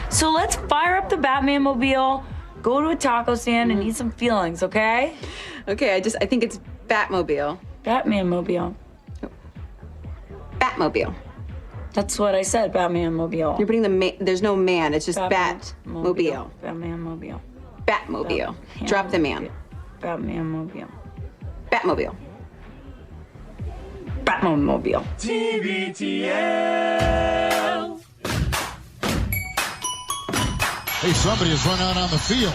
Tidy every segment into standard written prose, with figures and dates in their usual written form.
So let's fire up the Batman-mobile, go to a taco stand, and eat some feelings, okay? Okay, I think it's Batmobile. Batman-mobile. Batmobile. That's what I said, Batman-mobile. You're putting there's no man, it's just Batmobile. Batman-mobile. Batmobile. Drop the man. Batman-mobile. Batmobile. Batmobile. TBTL. Hey, somebody has run out on the field.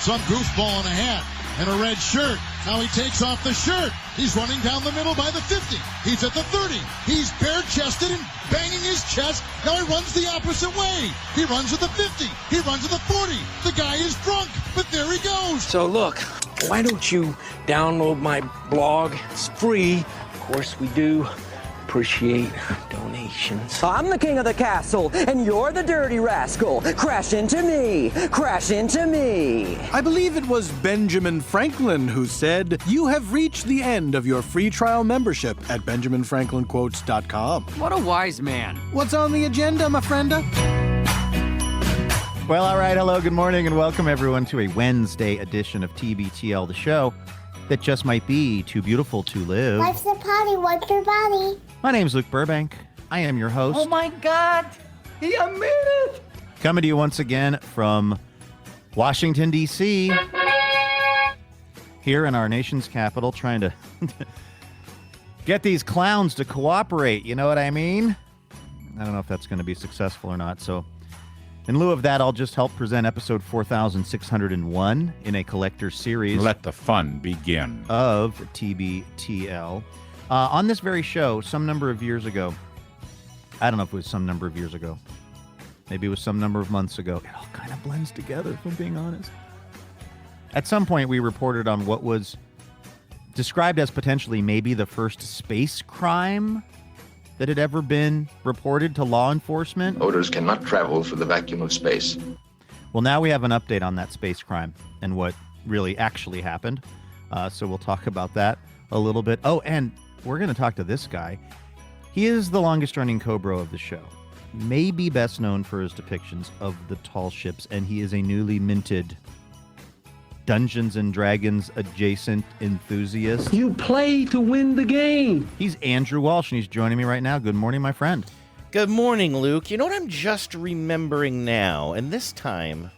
Some goofball in a hat and a red shirt. Now he takes off the shirt. He's running down the middle by the 50. He's at the 30. He's bare-chested and banging his chest. Now he runs the opposite way. He runs to the 50. He runs to the 40. The guy is drunk, but there he goes. So look, why don't you download my blog? It's free. Of course we do appreciate donations. I'm the king of the castle, and you're the dirty rascal. Crash into me. Crash into me. I believe it was Benjamin Franklin who said, "You have reached the end of your free trial membership at BenjaminFranklinQuotes.com." What a wise man. What's on the agenda, my frienda? Well, all right. Hello, good morning, and welcome everyone to a Wednesday edition of TBTL, the show that just might be too beautiful to live. Life's a party, wipe your body. My name's Luke Burbank. I am your host. Oh my God, he admitted it. Coming to you once again from Washington, D.C., here in our nation's capital, trying to get these clowns to cooperate, you know what I mean? I don't know if that's going to be successful or not, so in lieu of that, I'll just help present episode 4601 in a collector's series. Let the fun begin. Of TBTL. On this very show, some number of years ago, I don't know if it was some number of years ago, maybe it was some number of months ago, it all kind of blends together, if I'm being honest. At some point, we reported on what was described as potentially maybe the first space crime that had ever been reported to law enforcement. Odors cannot travel through the vacuum of space. Well, now we have an update on that space crime and what really actually happened. So we'll talk about that a little bit. Oh, and we're going to talk to this guy. He is the longest-running Cobra of the show, maybe best known for his depictions of the tall ships, and he is a newly minted Dungeons and Dragons adjacent enthusiast. You play to win the game. He's Andrew Walsh, and he's joining me right now. Good morning, my friend. Good morning, Luke. You know what I'm just remembering now, and this time,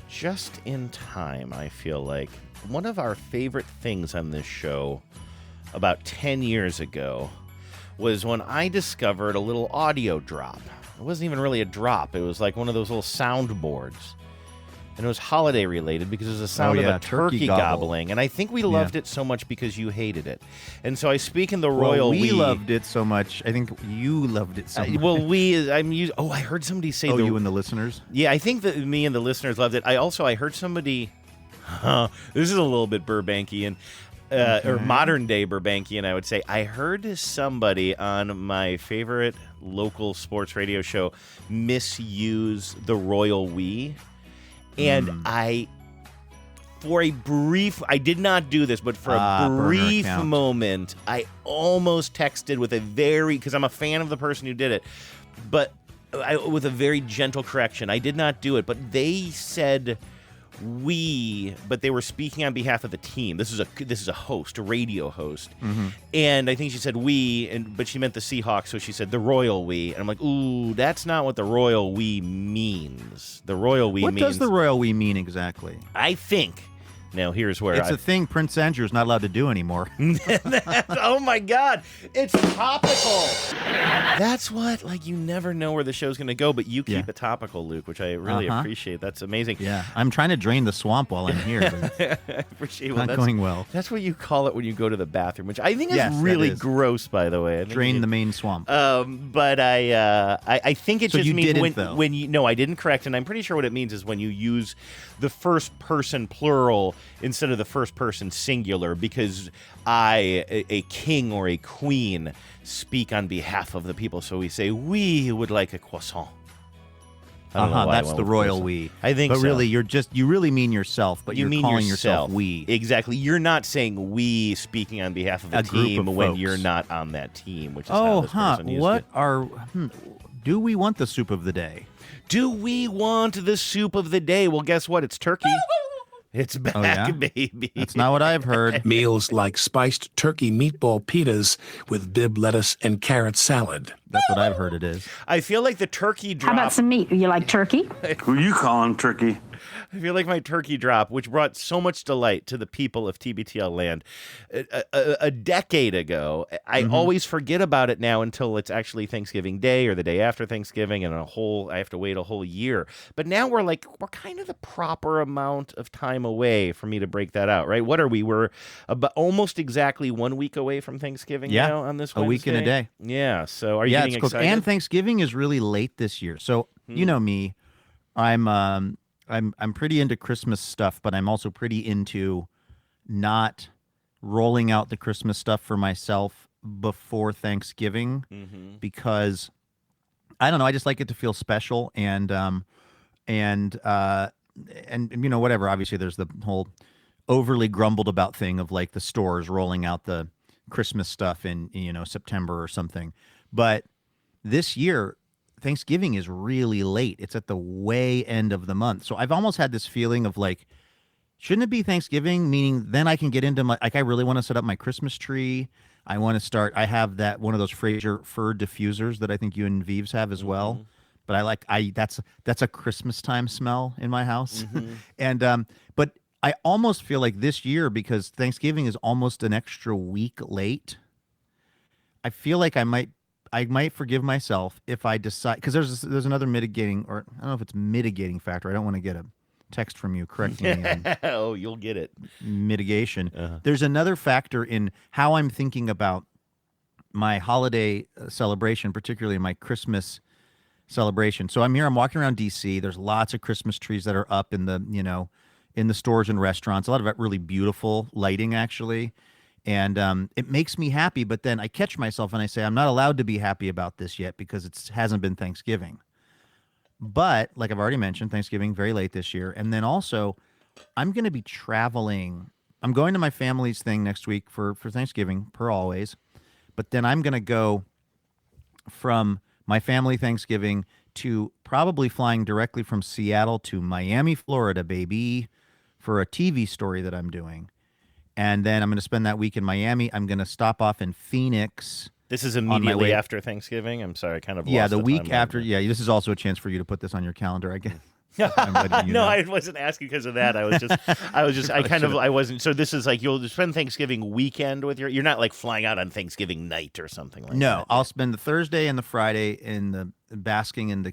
just in time, I feel like, one of our favorite things on this show about 10 years ago was when I discovered a little audio drop. It wasn't even really a drop. It was like one of those little soundboards. And it was holiday related because it was the sound of a turkey gobbling. And I think we loved it so much because you hated it. And so I speak in the royal we. We loved it so much. I think you loved it so much. Well, I heard somebody say you and the listeners? Yeah, I think that me and the listeners loved it. I heard somebody, this is a little bit Burbankian, or modern day Burbankian, I would say. I heard somebody on my favorite local sports radio show misuse the royal we. And I did not do this, but for a brief moment, I almost texted with because I'm a fan of the person who did it, but with a very gentle correction. I did not do it, but they said we, but they were speaking on behalf of the team. This is a host, a radio host, and I think she said we, but she meant the Seahawks, so she said the royal we, and I'm like, ooh, that's not what the royal we means. The royal we means. What does the royal we mean exactly? I think. Now, here's where it's a thing Prince Andrew is not allowed to do anymore. Oh, my God. It's topical. That's what, you never know where the show's going to go, but you keep it topical, Luke, which I really appreciate. That's amazing. Yeah, I'm trying to drain the swamp while I'm here. I appreciate it. Not going well. That's what you call it when you go to the bathroom, which I think is really gross, by the way. Drain the main swamp. But I think it just means when you... No, I didn't correct, and I'm pretty sure what it means is when you use the first person plural instead of the first person singular, because a king or a queen, speak on behalf of the people. So we say, we would like a croissant. That's the royal we. I think but so. Really, you really mean yourself, but you're calling yourself we. Exactly. You're not saying we speaking on behalf of the team when you're not on that team, which is how this person used it. Do we want the soup of the day? Do we want the soup of the day? Well, guess what? It's turkey. It's back, baby. That's not what I've heard. Meals like spiced turkey meatball pitas with Bibb lettuce and carrot salad. That's what I've heard it is. I feel like the turkey drop. How about some meat? You like turkey? Who you calling turkey? I feel like my turkey drop, which brought so much delight to the people of TBTL land a decade ago. I always forget about it now until it's actually Thanksgiving Day or the day after Thanksgiving, and I have to wait a whole year. But now we're kind of the proper amount of time away for me to break that out, right? What are we? We're about almost exactly 1 week away from Thanksgiving now on this Wednesday. A week and a day. Yeah. So are you getting excited? And Thanksgiving is really late this year. So you know me, I'm pretty into Christmas stuff, but I'm also pretty into not rolling out the Christmas stuff for myself before Thanksgiving because I don't know, I just like it to feel special and you know, whatever. Obviously, there's the whole overly grumbled about thing of like the stores rolling out the Christmas stuff in, you know, September or something. But this year, Thanksgiving is really late. It's at the way end of the month. So I've almost had this feeling of like, shouldn't it be Thanksgiving? Meaning then I can get into I really want to set up my Christmas tree. I want to start. I have one of those Fraser fur diffusers that I think you and Vives have as well. But that's a Christmas time smell in my house. And but I almost feel like this year, because Thanksgiving is almost an extra week late, I feel like I might forgive myself if I decide, because there's another mitigating, or I don't know if it's mitigating factor. I don't want to get a text from you correcting me on oh, you'll get it. Mitigation. There's another factor in how I'm thinking about my holiday celebration, particularly my Christmas celebration. So I'm walking around DC. There's lots of Christmas trees that are up in the stores and restaurants. A lot of it really beautiful lighting, actually. And it makes me happy, but then I catch myself and I say, I'm not allowed to be happy about this yet because it hasn't been Thanksgiving. But like I've already mentioned, Thanksgiving very late this year. And then also, I'm going to be traveling. I'm going to my family's thing next week for Thanksgiving, per always. But then I'm going to go from my family Thanksgiving to probably flying directly from Seattle to Miami, Florida, baby, for a TV story that I'm doing. And then I'm going to spend that week in Miami. I'm going to stop off in Phoenix. This is immediately after Thanksgiving? I'm sorry, I kind of lost the week timeline. after. Yeah, this is also a chance for you to put this on your calendar, I guess. No, I wasn't asking because of that. I wasn't. So this is like you'll spend Thanksgiving weekend with you're not like flying out on Thanksgiving night or something like that. No, I'll spend the Thursday and the Friday in the basking in the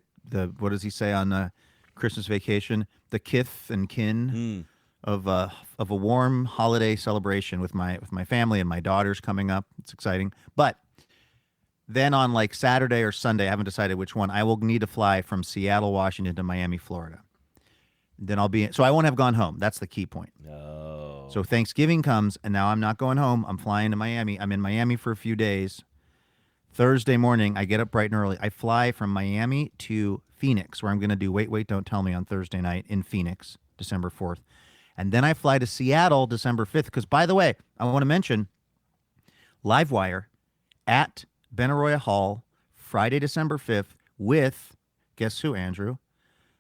what does he say on Christmas Vacation? The kith and kin of a warm holiday celebration with my family and my daughters coming up. It's exciting. But then on like Saturday or Sunday, I haven't decided which one, I will need to fly from Seattle, Washington to Miami, Florida. Then so I won't have gone home. That's the key point. No. So Thanksgiving comes, and now I'm not going home. I'm flying to Miami. I'm in Miami for a few days. Thursday morning, I get up bright and early. I fly from Miami to Phoenix, where I'm going to do Wait, Don't Tell Me on Thursday night in Phoenix, December 4th. And then I fly to Seattle December 5th, because, by the way, I want to mention Livewire at Benaroya Hall, Friday, December 5th, with, guess who, Andrew?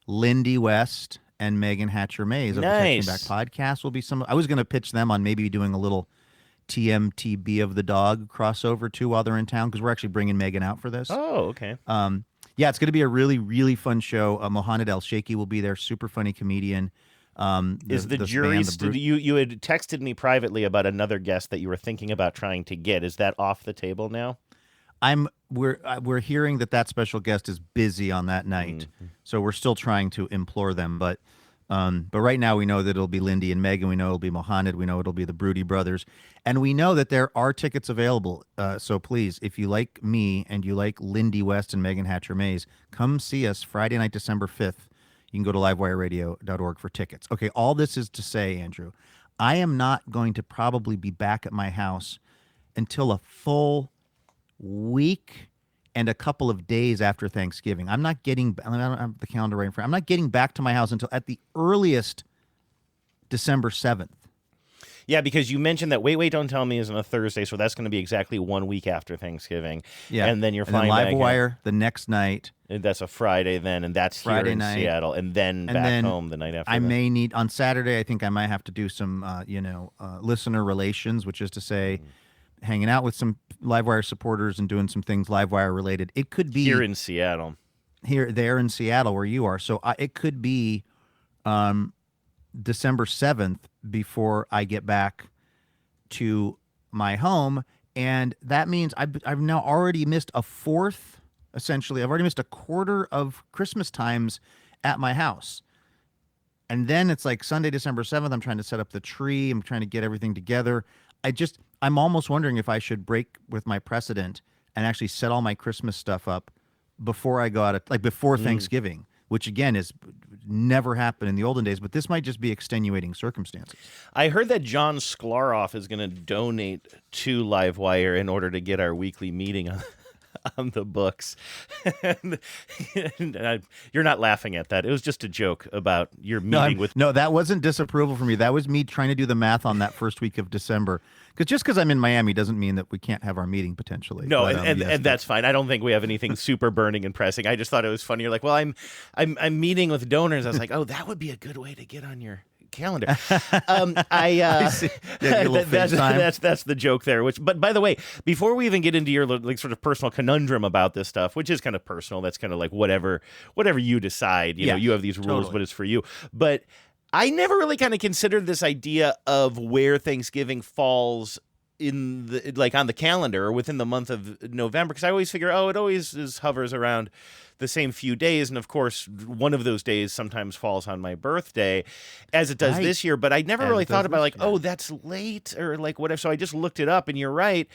Lindy West and Megan Hatcher-Mays of the Texting Back podcast will be some. I was going to pitch them on maybe doing a little TMTB of the Dog crossover, too, while they're in town, because we're actually bringing Megan out for this. Oh, okay. Yeah, it's going to be a really, really fun show. Mohamed El-Sheikhy will be there, super funny comedian. Is the jury you had texted me privately about another guest that you were thinking about trying to get. Is that off the table now? We're hearing that special guest is busy on that night, so we're still trying to implore them. But right now we know that it'll be Lindy and Megan. We know it'll be Mohamed. We know it'll be the Broody brothers, and we know that there are tickets available. So please, if you like me and you like Lindy West and Megan Hatcher-Mays, come see us Friday night, December 5th. You can go to livewireradio.org for tickets. Okay, all this is to say, Andrew, I am not going to probably be back at my house until a full week and a couple of days after Thanksgiving. I don't have the calendar right in front. I'm not getting back to my house until at the earliest December 7th. Yeah, because you mentioned that Wait, Wait, Don't Tell Me is on a Thursday, so that's going to be exactly 1 week after Thanksgiving. Yeah. And then you're and then flying back. Livewire the next night. And that's a Friday then, and that's Friday here in night. Seattle, and then back home the night after. I that. may need, on Saturday, I think I might have to do some, listener relations, which is to say, hanging out with some Livewire supporters and doing some things Livewire related. It could be here in Seattle. There in Seattle where you are. So it could be December 7th before I get back to my home. And that means I've now already missed a fourth. Essentially, I've already missed a quarter of Christmas times at my house. And then it's like Sunday, December 7th, I'm trying to set up the tree. I'm trying to get everything together. I'm almost wondering if I should break with my precedent and actually set all my Christmas stuff up before I go out, before Thanksgiving, which again is never happened in the olden days, but this might just be extenuating circumstances. I heard that John Sklaroff is going to donate to Livewire in order to get our weekly meeting on the books. and you're not laughing at that. It was just a joke about your meeting with... No, that wasn't disapproval from me. That was me trying to do the math on that first week of December. Because I'm in Miami doesn't mean that we can't have our meeting potentially. No, but, and that's fine. I don't think we have anything super burning and pressing. I just thought it was funny. You're like, well, I'm meeting with donors. I was like, oh, that would be a good way to get on your calendar. I see. That's the joke there. But by the way, before we even get into your sort of personal conundrum about this stuff, which is kind of personal, that's kind of like whatever you decide. You know, you have these rules, totally. but it's for you. But I never really kind of considered this idea of where Thanksgiving falls in the on the calendar or within the month of November, because I always figure, it always hovers around the same few days, and of course one of those days sometimes falls on my birthday, as it does this year. But I never really thought about that's late or whatever. So I just looked it up, and you're right.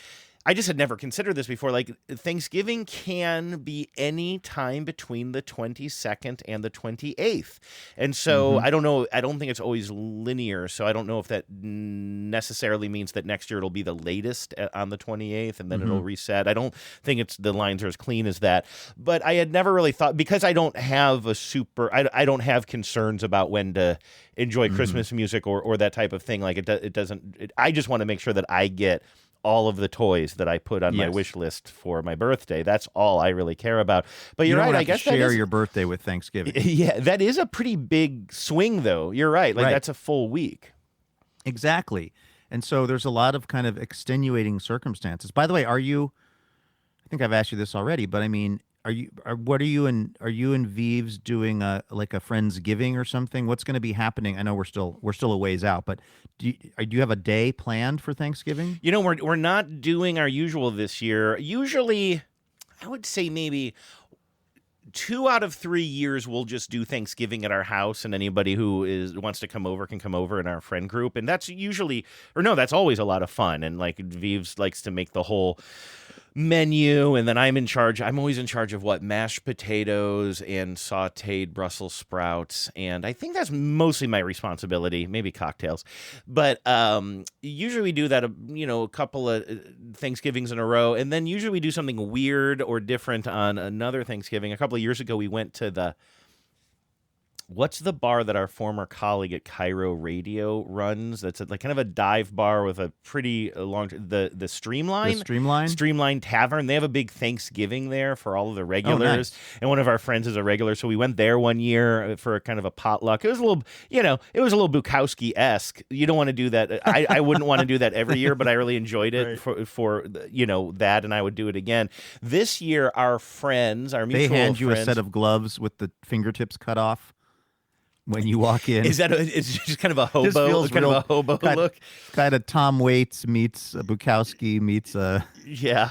I just had never considered this before. Thanksgiving can be any time between the 22nd and the 28th. And so I don't know. I don't think it's always linear. So I don't know if that necessarily means that next year it'll be the latest on the 28th and then it'll reset. I don't think the lines are as clean as that. But I had never really thought, because I don't have I don't have concerns about when to enjoy Christmas music or that type of thing. I just want to make sure that I get all of the toys that I put on my wish list for my birthday. That's all I really care about. But you're right. I guess share your birthday with Thanksgiving. Yeah, that is a pretty big swing, though. You're right. That's a full week. Exactly. And so there's a lot of kind of extenuating circumstances. By the way, I think I've asked you this already, but I mean, are you and Vives doing a Friendsgiving or something? What's going to be happening? I know we're still a ways out, but do you have a day planned for Thanksgiving? You know, we're not doing our usual this year. Usually, I would say maybe 2 out of 3 years we'll just do Thanksgiving at our house, and anybody who wants to come over can come over in our friend group. And that's that's always a lot of fun. And Vives likes to make the whole menu, and then I'm always in charge of mashed potatoes and sautéed Brussels sprouts, and I think that's mostly my responsibility, maybe cocktails. But usually we do that a couple of Thanksgivings in a row, and then usually we do something weird or different on another Thanksgiving. A couple of years ago we went to what's the bar that our former colleague at Cairo Radio runs? That's kind of a dive bar with a pretty long... The Streamline? The Streamline? Streamline Tavern. They have a big Thanksgiving there for all of the regulars. Oh, nice. And one of our friends is a regular, so we went there one year for a kind of a potluck. It was a little, it was a little Bukowski-esque. You don't want to do that. I wouldn't want to do that every year, but I really enjoyed it for that, and I would do it again. This year, our friends, our mutual friends... They hand you a set of gloves with the fingertips cut off when you walk in. It's just kind of a hobo, look? Kind of Tom Waits meets Bukowski meets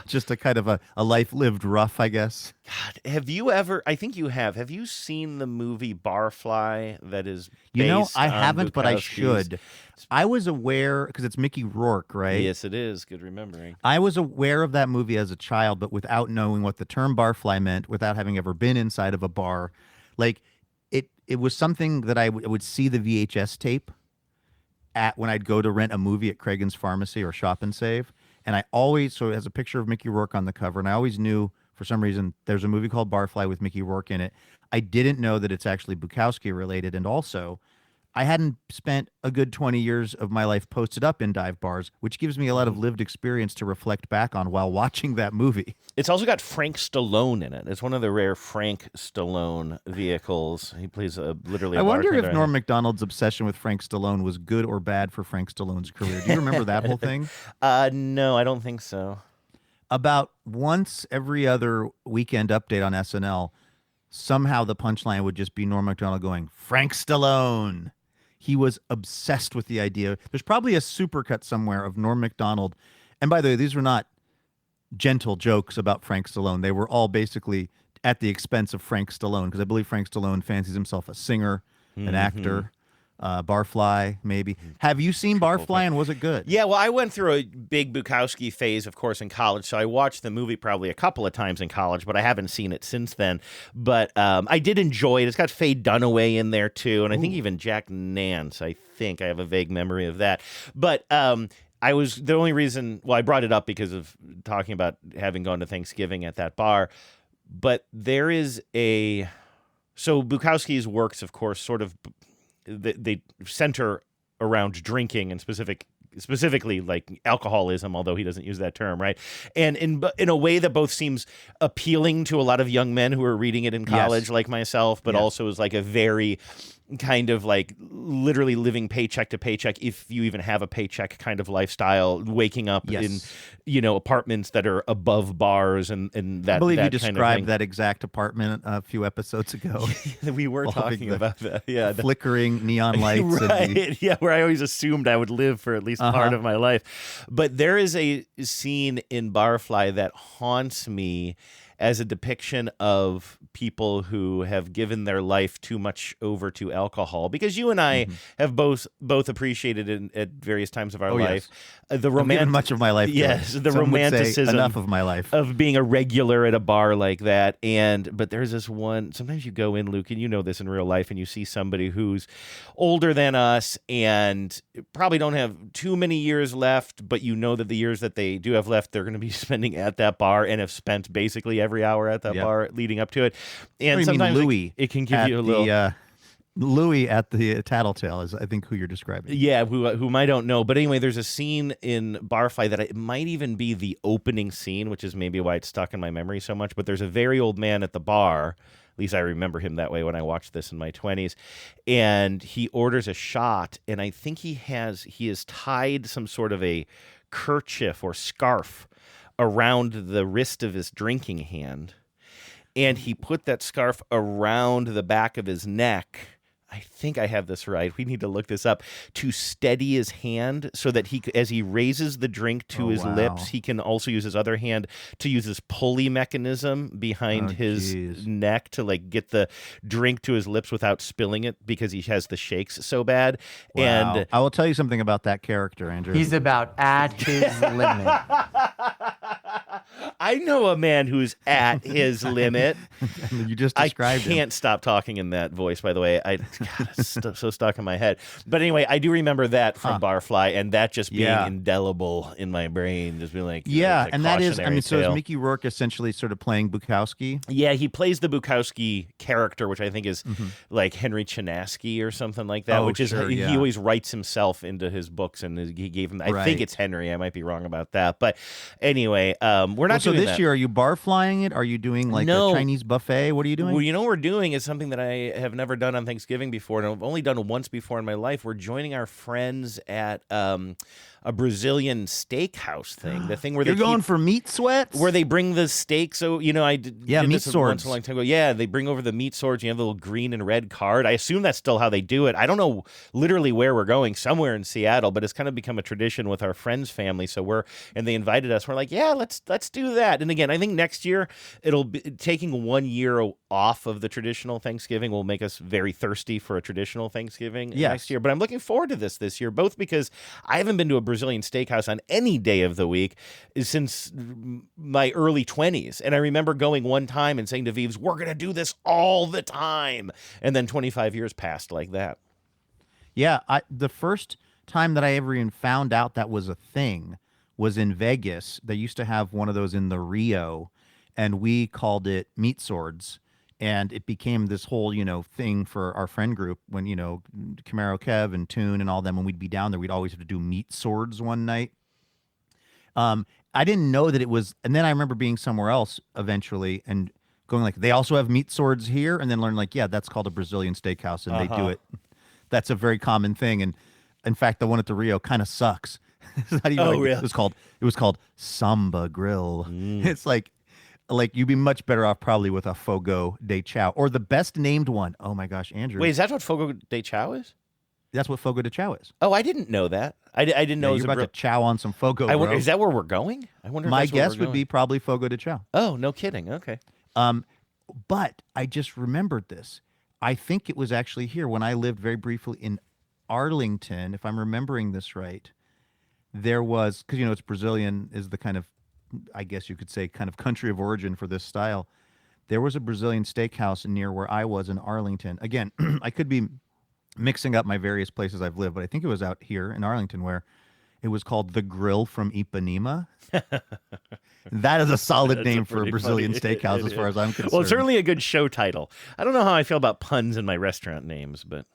just a kind of a life lived rough, I guess. God, have you ever? I think you have. Have you seen the movie Barfly? That is based I on haven't, but I Bukowski's? should. I was aware because it's Mickey Rourke, right? Yes, it is. Good remembering. I was aware of that movie as a child, but without knowing what the term barfly meant, without having ever been inside of a bar, It was something that I would see the VHS tape when I'd go to rent a movie at Cragen's Pharmacy or Shop and Save. And so it has a picture of Mickey Rourke on the cover. And I always knew, for some reason, there's a movie called Barfly with Mickey Rourke in it. I didn't know that it's actually Bukowski related. And also, I hadn't spent a good 20 years of my life posted up in dive bars, which gives me a lot of lived experience to reflect back on while watching that movie. It's also got Frank Stallone in it. It's one of the rare Frank Stallone vehicles. He plays literally a I wonder if bartender. Norm Macdonald's obsession with Frank Stallone was good or bad for Frank Stallone's career. Do you remember that whole thing? No, I don't think so. About once every other weekend update on SNL, somehow the punchline would just be Norm Macdonald going, Frank Stallone. He was obsessed with the idea. There's probably a supercut somewhere of Norm Macdonald. And by the way, these were not gentle jokes about Frank Stallone. They were all basically at the expense of Frank Stallone, because I believe Frank Stallone fancies himself a singer, an actor. Barfly, maybe. Have you seen Barfly, and was it good? Yeah, well, I went through a big Bukowski phase, of course, in college, so I watched the movie probably a couple of times in college, but I haven't seen it since then. But I did enjoy it. It's got Faye Dunaway in there, too, and I think even Jack Nance, I have a vague memory of that. But I was, the only reason, well, I brought it up because of talking about having gone to Thanksgiving at that bar, but there is so Bukowski's works, of course, sort of, they center around drinking and specifically like alcoholism, although he doesn't use that term, right? And in a way that both seems appealing to a lot of young men who are reading it in college, like myself, but also is like a very kind of like literally living paycheck to paycheck, if you even have a paycheck kind of lifestyle, waking up in, apartments that are above bars and that. I believe that you kind of described thing. that exact apartment a few episodes ago. We were talking about that. Yeah. Flickering neon lights. Right. Yeah, where I always assumed I would live for at least part of my life. But there is a scene in Barfly that haunts me as a depiction of people who have given their life too much over to alcohol, because you and I have both appreciated it at various times of our life. The much of my life. Yes, the Some romanticism would say enough of my life of being a regular at a bar like that. But there's this one. Sometimes you go in, Luke, and you know this in real life, and you see somebody who's older than us and probably don't have too many years left, but you know that the years that they do have left, they're going to be spending at that bar and have spent basically every hour at that bar leading up to it. And sometimes Louis it can give you a little. Louis at the Tattletale is, I think, who you're describing. Yeah, whom I don't know. But anyway, there's a scene in Barfly that it might even be the opening scene, which is maybe why it's stuck in my memory so much. But there's a very old man at the bar. At least I remember him that way when I watched this in my 20s. And he orders a shot, and I think he has tied some sort of a kerchief or scarf around the wrist of his drinking hand. And he put that scarf around the back of his neck. I think I have this right. We need to look this up, to steady his hand so that as he raises the drink to his lips, he can also use his other hand to use this pulley mechanism behind his neck to like get the drink to his lips without spilling it, because he has the shakes so bad. Wow. And I will tell you something about that character, Andrew. He's about at his limit. I know a man who's at his limit. You just described I can't stop talking in that voice, by the way. It's so stuck in my head. But anyway, I do remember that from Barfly, and that just being indelible in my brain, just being like, and that is, so tale. is Mickey Rourke essentially sort of playing Bukowski? Yeah, he plays the Bukowski character, which I think is like Henry Chinaski or something like that, which is, he always writes himself into his books, and he gave him, I think it's Henry. I might be wrong about that. But anyway, we're not doing so this that. year, are you barflying it? Are you doing like a Chinese buffet? What are you doing? Well, you know what we're doing is something that I have never done on Thanksgiving before, and I've only done it once before in my life. We're joining our friends at a Brazilian steakhouse thing. The thing where you're going for meat sweats, where they bring the steak. So I did meat this swords once a long time ago. Yeah, they bring over the meat swords. You have the little green and red card. I assume that's still how they do it. I don't know literally where we're going. Somewhere in Seattle, but it's kind of become a tradition with our friends' family. So they invited us. We're like, yeah, let's do that. And again, I think next year it'll be taking 1 year off of the traditional Thanksgiving will make us very thirsty for a traditional Thanksgiving next year. But I'm looking forward to this year, both because I haven't been to a Brazilian steakhouse on any day of the week since my early 20s. And I remember going one time and saying to Vives, we're going to do this all the time. And then 25 years passed like that. Yeah, the first time that I ever even found out that was a thing was in Vegas. They used to have one of those in the Rio, and we called it meat swords. And it became this whole, thing for our friend group when, Camaro Kev and Toon and all them, when we'd be down there, we'd always have to do meat swords one night. I didn't know that it was, and then I remember being somewhere else eventually and going like, they also have meat swords here, and then learn like, yeah, that's called a Brazilian steakhouse, and they do it. That's a very common thing, and in fact, the one at the Rio kind of sucks. It's not even really? It was called Samba Grill. It's like you'd be much better off probably with a Fogo de Chao or the best named one. Oh my gosh, Andrew. Wait, is that what Fogo de Chao is? That's what Fogo de Chao is. Oh, I didn't know that. I didn't know. You're about to chow on some Fogo. I wonder, is that where we're going? I wonder. My guess would be probably Fogo de Chao. Oh, no kidding. Okay. But I just remembered this. I think it was actually here when I lived very briefly in Arlington, if I'm remembering this right. There was, because it's Brazilian is the kind of, I guess you could say, kind of country of origin for this style. There was a Brazilian steakhouse near where I was in Arlington. Again, I could be mixing up my various places I've lived, but I think it was out here in Arlington where it was called The Grill from Ipanema. That is a solid name for a Brazilian steakhouse as far as I'm concerned. Well, it's certainly a good show title. I don't know how I feel about puns in my restaurant names, but...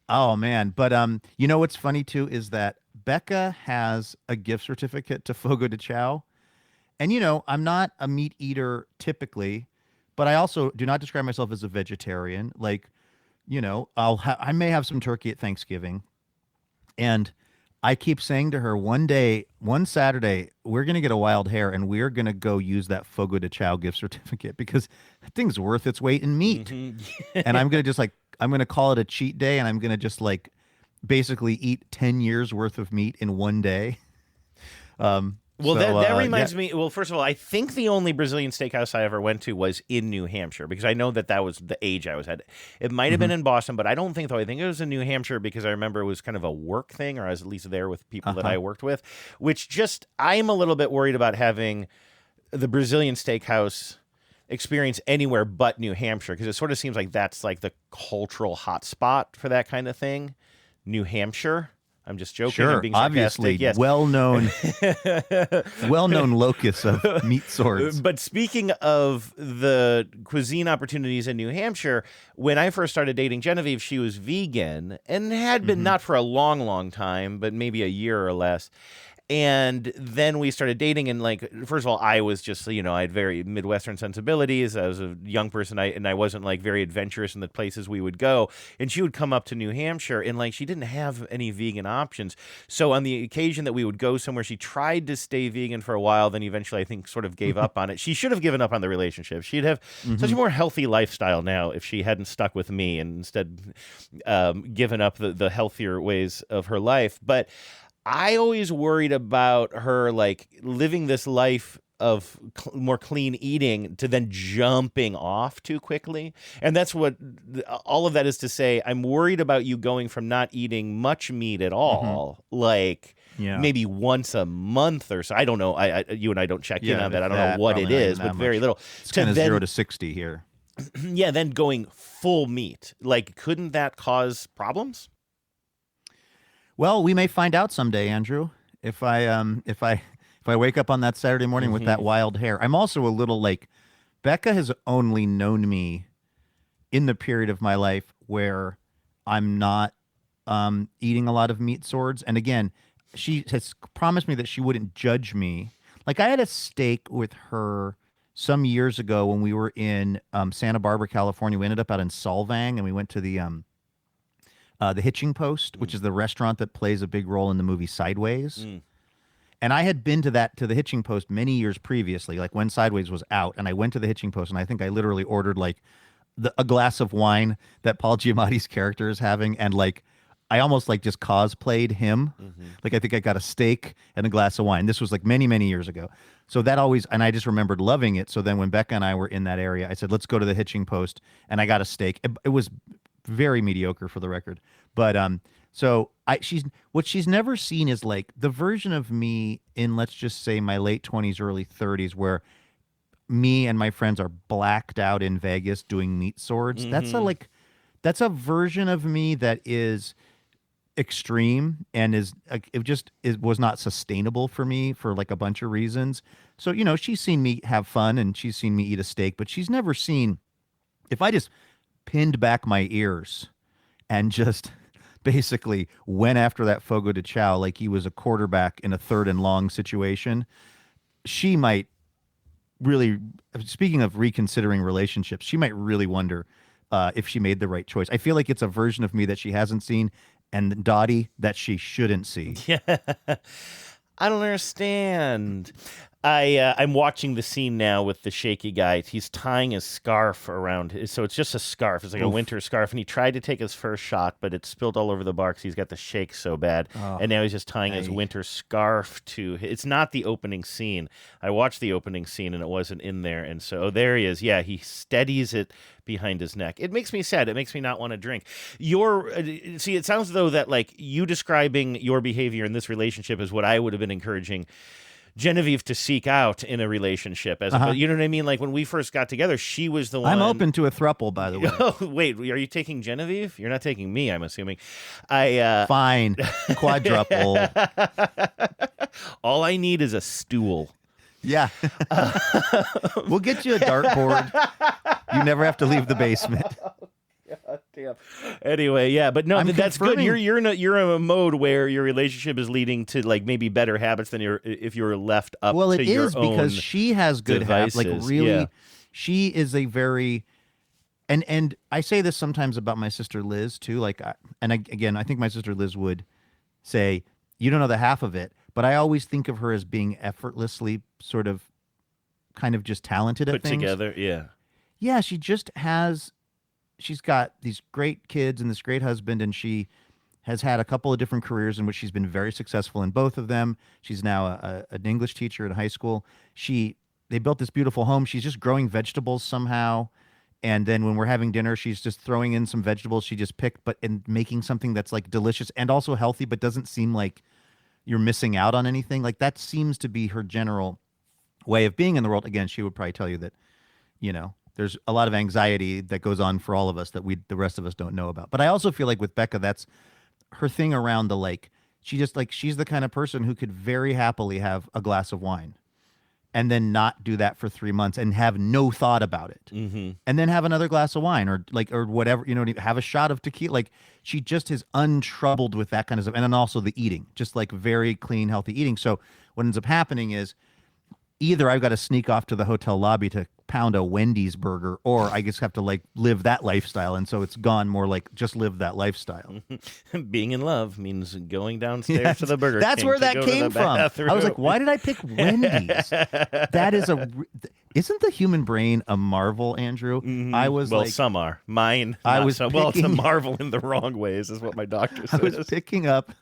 Oh, man. But what's funny, too, is that Becca has a gift certificate to Fogo de Chao. And, I'm not a meat eater typically, but I also do not describe myself as a vegetarian. Like, I may have some turkey at Thanksgiving. And I keep saying to her, one Saturday, we're going to get a wild hair and we're going to go use that Fogo de Chao gift certificate because that thing's worth its weight in meat. Mm-hmm. And I'm going to I'm going to call it a cheat day and I'm going to just basically eat 10 years worth of meat in one day. That reminds me. Well, first of all, I think the only Brazilian steakhouse I ever went to was in New Hampshire because I know that was the age I was at. It might have been in Boston, but I don't think so. I think it was in New Hampshire because I remember it was kind of a work thing, or I was at least there with people that I worked with, which I'm a little bit worried about having the Brazilian steakhouse experience anywhere but New Hampshire because it sort of seems like that's like the cultural hotspot for that kind of thing. New Hampshire. I'm just joking. Sure, and being obviously, yes. well-known locus of meat swords. But speaking of the cuisine opportunities in New Hampshire, when I first started dating Genevieve, she was vegan and had been not for a long, long time, but maybe a year or less. And then we started dating, and first of all, I was just, I had very Midwestern sensibilities. I was a young person, and I wasn't very adventurous in the places we would go. And she would come up to New Hampshire, and she didn't have any vegan options. So on the occasion that we would go somewhere, she tried to stay vegan for a while, then eventually I think sort of gave up on it. She should have given up on the relationship. She'd have such a more healthy lifestyle now if she hadn't stuck with me and instead given up the healthier ways of her life. But I always worried about her living this life of more clean eating to then jumping off too quickly. And that's what all of that is to say. I'm worried about you going from not eating much meat at all, maybe once a month or so. I don't know. You and I don't check in on that. I don't know what it is, but very little. It's kind of 0 to 60 here. Yeah, then going full meat. Couldn't that cause problems? Well, we may find out someday, Andrew. If I wake up on that Saturday morning with that wild hair. I'm also a little Becca has only known me in the period of my life where I'm not eating a lot of meat swords. And again, she has promised me that she wouldn't judge me. I had a steak with her some years ago when we were in Santa Barbara, California. We ended up out in Solvang, and we went to the Hitching Post, which is the restaurant that plays a big role in the movie Sideways. And I had been to the Hitching Post many years previously, when Sideways was out, and I went to the Hitching Post, and I think I literally ordered a glass of wine that Paul Giamatti's character is having, and I almost just cosplayed him. I think I got a steak and a glass of wine. This was many, many years ago. So that always, and I just remembered loving it. So then when Becca and I were in that area, I said, let's go to the Hitching Post, and I got a steak. It was very mediocre for the record. But what she's never seen is the version of me in, let's just say, my late 20s, early 30s, where me and my friends are blacked out in Vegas doing meat swords. That's a version of me that is extreme and it was not sustainable for me for a bunch of reasons. So, she's seen me have fun and she's seen me eat a steak, but she's never seen if I just pinned back my ears and just basically went after that Fogo de Chao like he was a quarterback in a 3rd and long situation, she might really, speaking of reconsidering relationships, she might really wonder if she made the right choice. I feel like it's a version of me that she hasn't seen, and Dottie that she shouldn't see. Yeah, I don't understand. I'm watching the scene now with the shaky guy. He's tying his scarf around so it's just a scarf. It's like a winter scarf, and he tried to take his first shot, but it spilled all over the bar because he's got the shake so bad. And now he's just tying his winter scarf to. It's not the opening scene. I watched the opening scene and it wasn't in there, and so there he is. Yeah, he steadies it behind his neck. It makes me sad. It makes me not want to drink. See, it sounds though that like you describing your behavior in this relationship is what I would have been encouraging Genevieve to seek out in a relationship. As you know what I mean? Like when we first got together, she was the one. I'm open to a throuple, by the way. Oh, wait, are you taking Genevieve? You're not taking me, I'm assuming. Fine, quadruple. All I need is a stool. Yeah. We'll get you a dartboard. You never have to leave the basement. God damn. Anyway, yeah, but no, that's good. You're in a mode where your relationship is leading to like maybe better habits than if you were left up. Well, to it your is own because she has good habits. Like really, she is a very, and I say this sometimes about my sister Liz too. Like, again, I think my sister Liz would say, "You don't know the half of it," but I always think of her as being effortlessly sort of, kind of just talented at things. Put together, yeah. Yeah, she just has. She's got these great kids and this great husband, and she has had a couple of different careers in which she's been very successful in both of them. She's now an English teacher in high school. They built this beautiful home. She's just growing vegetables somehow. And then when we're having dinner, she's just throwing in some vegetables she just picked, and making something that's like delicious and also healthy, but doesn't seem like you're missing out on anything. Like that seems to be her general way of being in the world. Again, she would probably tell you that, there's a lot of anxiety that goes on for all of us that the rest of us don't know about. But I also feel like with Becca, that's her thing around the lake. She's the kind of person who could very happily have a glass of wine and then not do that for 3 months and have no thought about it. Mm-hmm. And then have another glass of wine or whatever, have a shot of tequila. Like she just is untroubled with that kind of stuff. And then also the eating, just like very clean, healthy eating. So what ends up happening is either I've got to sneak off to the hotel lobby to pound a Wendy's burger, or I just have to like live that lifestyle. And so it's gone more like just live that lifestyle. Being in love means going downstairs to the Burger King. That's where that came from. I was like, why did I pick Wendy's? That is isn't the human brain a marvel, Andrew? Mm-hmm. I was some are. Mine. It's a marvel in the wrong ways, is what my doctor says. I was picking up.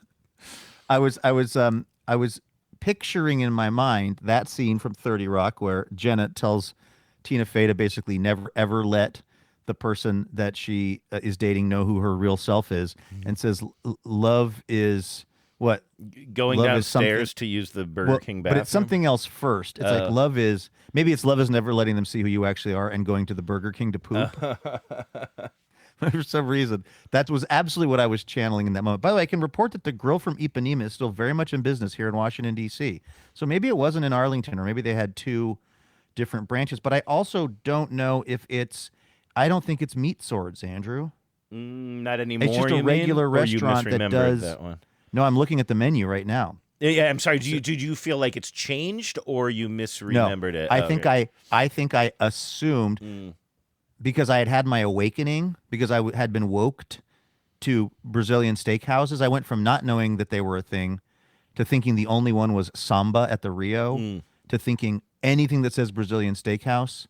I was picturing in my mind that scene from 30 Rock where Jenna tells Tina Fey to basically never ever let the person that she is dating know who her real self is, and says love is what? Going love downstairs to use the Burger King bathroom. But it's something else first. It's like love is never letting them see who you actually are and going to the Burger King to poop. For some reason, that was absolutely what I was channeling in that moment. By the way, I can report that the Grill from Ipanema is still very much in business here in Washington, D.C. So maybe it wasn't in Arlington, or maybe they had two different branches. But I also don't know if I don't think it's Meat Swords, Andrew. Not anymore. It's just a regular restaurant that does. That one? No, I'm looking at the menu right now. Yeah, I'm sorry. Did you feel like it's changed, or you misremembered it? I think I assumed. Because I had my awakening, because I had been woked to Brazilian steakhouses. I went from not knowing that they were a thing to thinking the only one was Samba at the Rio to thinking anything that says Brazilian steakhouse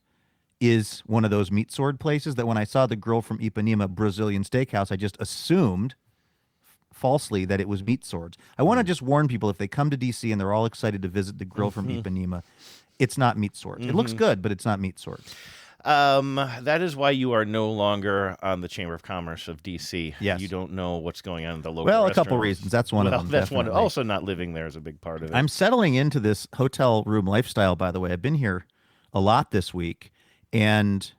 is one of those Meat Sword places, that when I saw the Grill from Ipanema Brazilian steakhouse, I just assumed falsely that it was Meat Swords. I want to just warn people, if they come to D.C. and they're all excited to visit the Grill from Ipanema, it's not Meat Swords. It looks good, but it's not Meat Swords. That is why you are no longer on the Chamber of Commerce of D.C. Yes. You don't know what's going on in the local Well, a restaurant. couple reasons. That's one of them. That's one. Definitely. Also, not living there is a big part of it. I'm settling into this hotel room lifestyle, by the way. I've been here a lot this week, and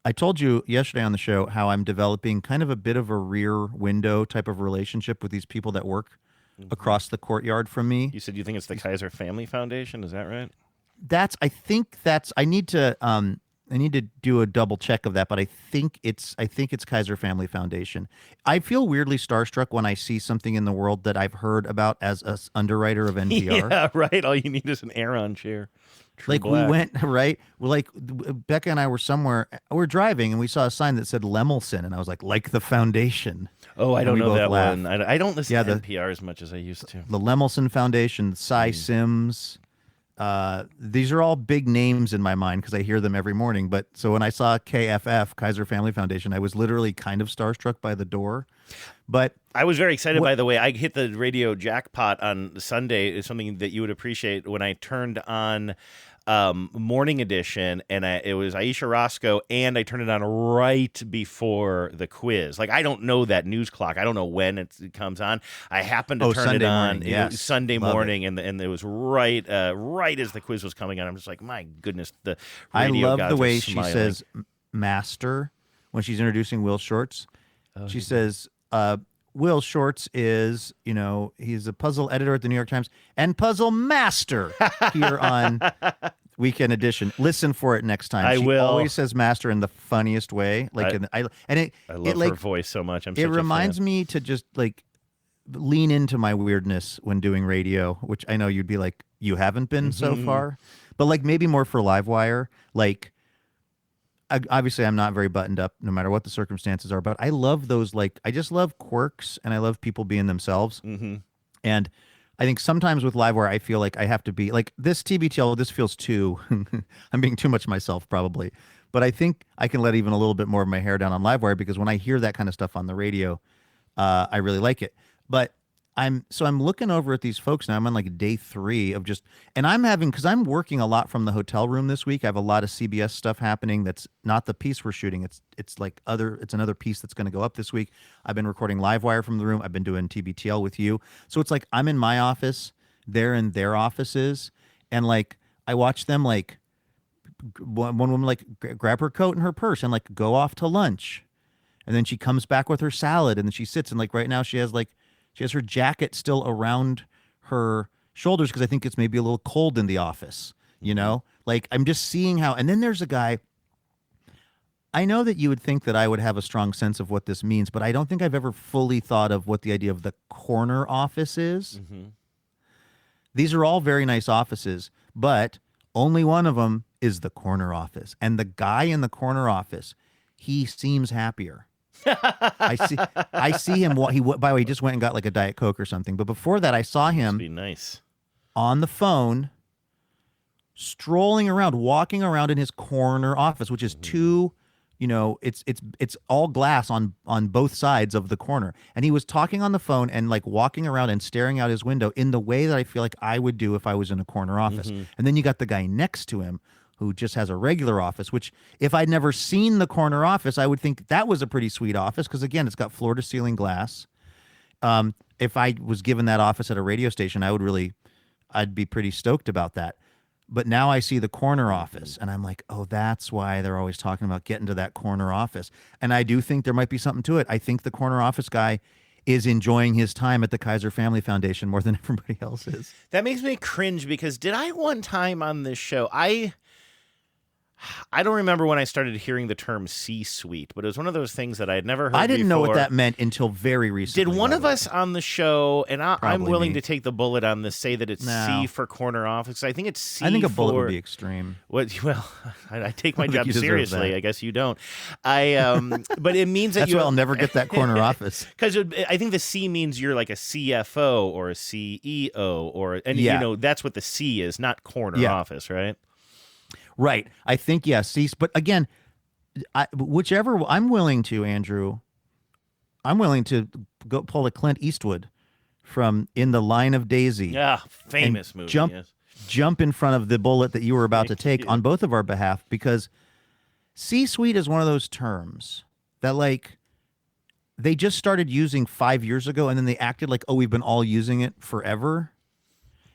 I told you yesterday on the show how I'm developing kind of a bit of a rear window type of relationship with these people that work across the courtyard from me. You said you think it's the Kaiser Family Foundation. Is that right? I need to I need to do a double check of that, but I think it's Kaiser Family Foundation. I feel weirdly starstruck when I see something in the world that I've heard about as a underwriter of NPR. Yeah, right. All you need is an Aeron chair. True like black. we went right. Well, like Becca and I were somewhere. We're driving and we saw a sign that said Lemelson, and I was like the foundation. Oh, I don't know that laughed. one. I don't listen to NPR as much as I used to. The Lemelson Foundation, Cy Sims. These are all big names in my mind because I hear them every morning. But so when I saw KFF, Kaiser Family Foundation, I was literally kind of starstruck by the door. But I was very excited, by the way. I hit the radio jackpot on Sunday. It's something that you would appreciate when I turned on Morning Edition, and it was Aisha Roscoe, and I turned it on right before the quiz. Like, I don't know that news clock. I don't know when it comes on. I happened to turn Sunday it on morning, yes. Sunday Love morning, and it was right as the quiz was coming on. I'm just like, my goodness, the radio I love gods the are way she smiling. says master when she's introducing Will Shortz. She says, Will Shortz is, he's a puzzle editor at the New York Times and puzzle master here on Weekend Edition. Listen for it next time. I she will. always says master in the funniest way. I love her voice so much. It reminds me to just lean into my weirdness when doing radio, which I know you'd be like, you haven't been so far, but maybe more for Livewire. Obviously, I'm not very buttoned up no matter what the circumstances are, but I love those, I just love quirks and I love people being themselves. Mm-hmm. And I think sometimes with Livewire, I feel like I have to be this TBTL, this feels too, I'm being too much myself probably, but I think I can let even a little bit more of my hair down on Livewire because when I hear that kind of stuff on the radio, I really like it. But I'm looking over at these folks now. I'm on day 3 of because I'm working a lot from the hotel room this week. I have a lot of CBS stuff happening. That's not the piece we're shooting. It's another piece that's going to go up this week. I've been recording Livewire from the room. I've been doing TBTL with you. So it's I'm in my office, they're in their offices, and I watch them one woman grab her coat and her purse and go off to lunch, and then she comes back with her salad, and then she sits and right now she has her jacket still around her shoulders because I think it's maybe a little cold in the office, I'm just seeing how, and then there's a guy, I know that you would think that I would have a strong sense of what this means, but I don't think I've ever fully thought of what the idea of the corner office is. Mm-hmm. These are all very nice offices, but only one of them is the corner office. And the guy in the corner office, he seems happier. I see him. By the way, he just went and got a Diet Coke or something. But before that, I saw him be nice on the phone, strolling around, walking around in his corner office, which is two. It's all glass on both sides of the corner. And he was talking on the phone and walking around and staring out his window in the way that I feel like I would do if I was in a corner office. Mm-hmm. And then you got the guy next to him who just has a regular office, which if I'd never seen the corner office, I would think that was a pretty sweet office because, again, it's got floor-to-ceiling glass. If I was given that office at a radio station, I'd be pretty stoked about that. But now I see the corner office, and I'm like, oh, that's why they're always talking about getting to that corner office. And I do think there might be something to it. I think the corner office guy is enjoying his time at the Kaiser Family Foundation more than everybody else is. That makes me cringe because did I one time on this show, I don't remember when I started hearing the term C-suite, but it was one of those things that I had never heard before. I didn't know what that meant until very recently. Did one of us on the show, and I'm willing me. to take the bullet on this, say that it's C for corner office? I think it's C I think a for... bullet would be extreme. Well, I take my I don't think job you deserve seriously. that. I guess you don't. But it means that That's why I'll never get that corner office. Because I think the C means you're like a CFO or a CEO, that's what the C is, not corner office, right? Right. I think, yes. But again, whichever, I'm willing to, Andrew, I'm willing to go pull a Clint Eastwood from In the Line of Daisy. Yeah, famous movie. Jump in front of the bullet that you were about to take on both of our behalf, because C-suite is one of those terms that they just started using 5 years ago, and then they acted like, oh, we've been all using it forever.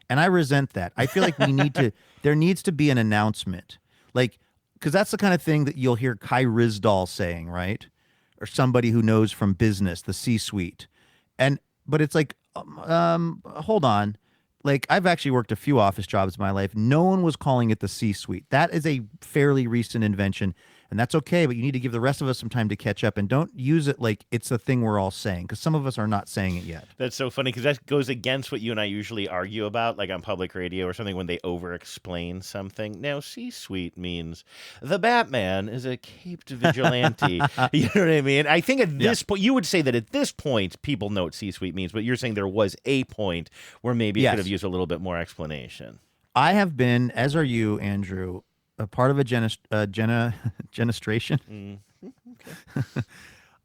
And I resent that. I feel like there needs to be an announcement. Because that's the kind of thing that you'll hear Kai Ryssdal saying, right? Or somebody who knows from business, the C-suite. But it's hold on. like I've actually worked a few office jobs in my life. No one was calling it the C-suite. That is a fairly recent invention, and that's okay, but you need to give the rest of us some time to catch up, and don't use it like it's the thing we're all saying, because some of us are not saying it yet. That's so funny, because that goes against what you and I usually argue about, like on public radio or something, when they over-explain something. Now, C-suite means the Batman is a caped vigilante. You know what I mean? I think at this point, you would say that at this point, people know what C-suite means, but you're saying there was a point where maybe it could have used a little bit more explanation. I have been, as are you, Andrew, a part of a genestration. Okay.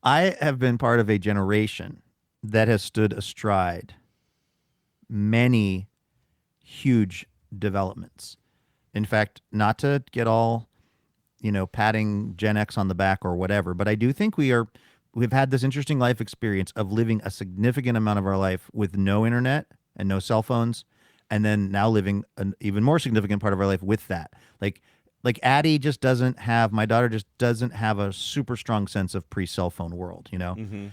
I have been part of a generation that has stood astride many huge developments. In fact, not to get all, patting Gen X on the back or whatever, but I do think we've had this interesting life experience of living a significant amount of our life with no internet and no cell phones, and then now living an even more significant part of our life with that. Like Addie just doesn't have, my daughter just doesn't have a super strong sense of pre-cell phone world, Mm-hmm.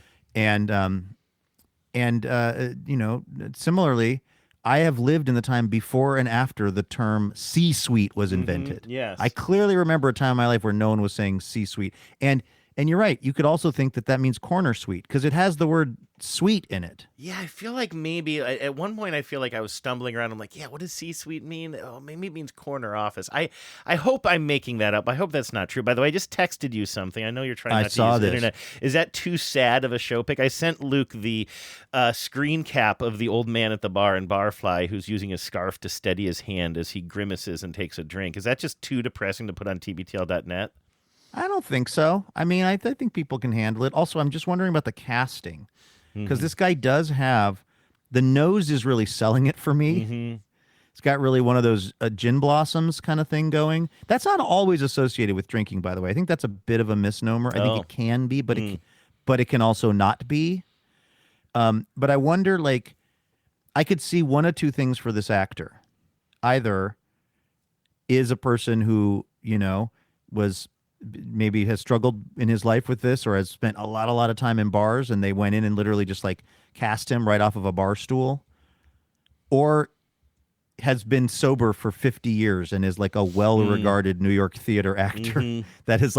And similarly, I have lived in the time before and after the term C-suite was invented. Yes. I clearly remember a time in my life where no one was saying C-suite. And you're right. You could also think that means corner suite, because it has the word suite in it. Yeah, I feel like maybe at one point I feel like I was stumbling around. I'm like, what does C-suite mean? Oh, maybe it means corner office. I hope I'm making that up. I hope that's not true. By the way, I just texted you something. I know you're trying not to use the internet. Is that too sad of a show pick? I sent Luke the screen cap of the old man at the bar in Barfly who's using a scarf to steady his hand as he grimaces and takes a drink. Is that just too depressing to put on tbtl.net? I don't think so. I mean, I think people can handle it. Also, I'm just wondering about the casting, because this guy does have, the nose is really selling it for me. Mm-hmm. It's got really one of those gin blossoms kind of thing going. That's not always associated with drinking, by the way. I think that's a bit of a misnomer. I think it can be, but it can also not be. But I wonder, I could see one of two things for this actor. Either is a person who, was maybe has struggled in his life with this, or has spent a lot of time in bars, and they went in and literally just cast him right off of a bar stool, or has been sober for 50 years and is a well-regarded New York theater actor that is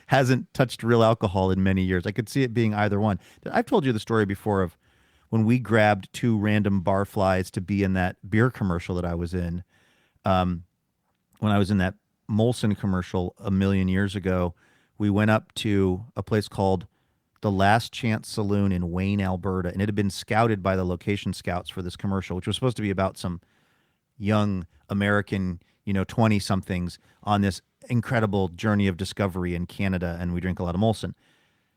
hasn't touched real alcohol in many years. I could see it being either one. I've told you the story before of when we grabbed two random bar flies to be in that beer commercial that I was in. When I was in that Molson commercial a million years ago, we went up to a place called the Last Chance Saloon in Wayne, Alberta, and it had been scouted by the location scouts for this commercial, which was supposed to be about some young American, 20-somethings on this incredible journey of discovery in Canada, and we drink a lot of Molson.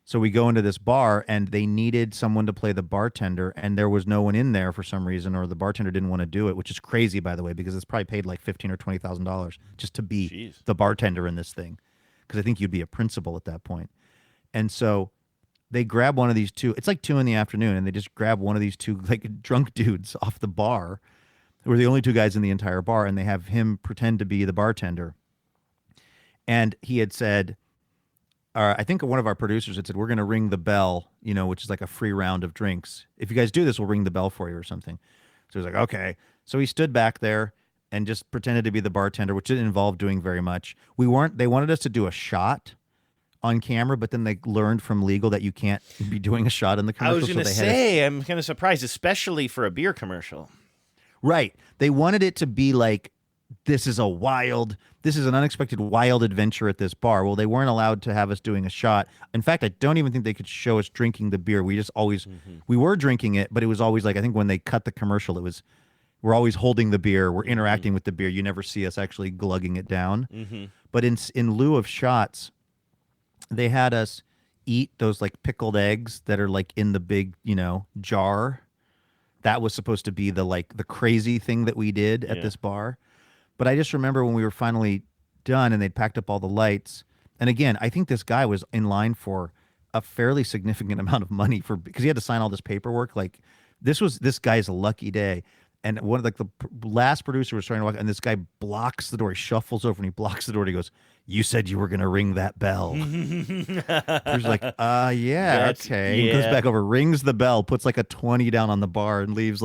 So we go into this bar, and they needed someone to play the bartender, and there was no one in there for some reason, or the bartender didn't want to do it, which is crazy, by the way, because it's probably paid $15,000 or $20,000 just to be the bartender in this thing, because I think you'd be a principal at that point. And so they grab one of these two. It's 2 p.m, and they just grab one of these two drunk dudes off the bar. We're the only two guys in the entire bar, and they have him pretend to be the bartender. And he had said, I think one of our producers had said, we're going to ring the bell, which is a free round of drinks. If you guys do this, we'll ring the bell for you or something. So he was like, okay. So he stood back there and just pretended to be the bartender, which didn't involve doing very much. They wanted us to do a shot on camera, but then they learned from legal that you can't be doing a shot in the commercial. I was going to say, I'm kind of surprised, especially for a beer commercial. Right. They wanted it to be this is an unexpected wild adventure at this bar. Well, they weren't allowed to have us doing a shot. In fact, I don't even think they could show us drinking the beer. We just always, we were drinking it, but it was always I think when they cut the commercial, we're always holding the beer. We're interacting with the beer. You never see us actually glugging it down. But in lieu of shots, they had us eat those pickled eggs that are in the big, jar. That was supposed to be the crazy thing that we did at this bar. But I just remember when we were finally done and they'd packed up all the lights. And again, I think this guy was in line for a fairly significant amount of money because he had to sign all this paperwork. This was this guy's lucky day. And one of the last producer was trying to walk, and this guy blocks the door. He shuffles over and he blocks the door. And he goes, "You said you were going to ring that bell." He's like, yeah, okay. He goes back over, rings the bell, puts a 20 down on the bar, and leaves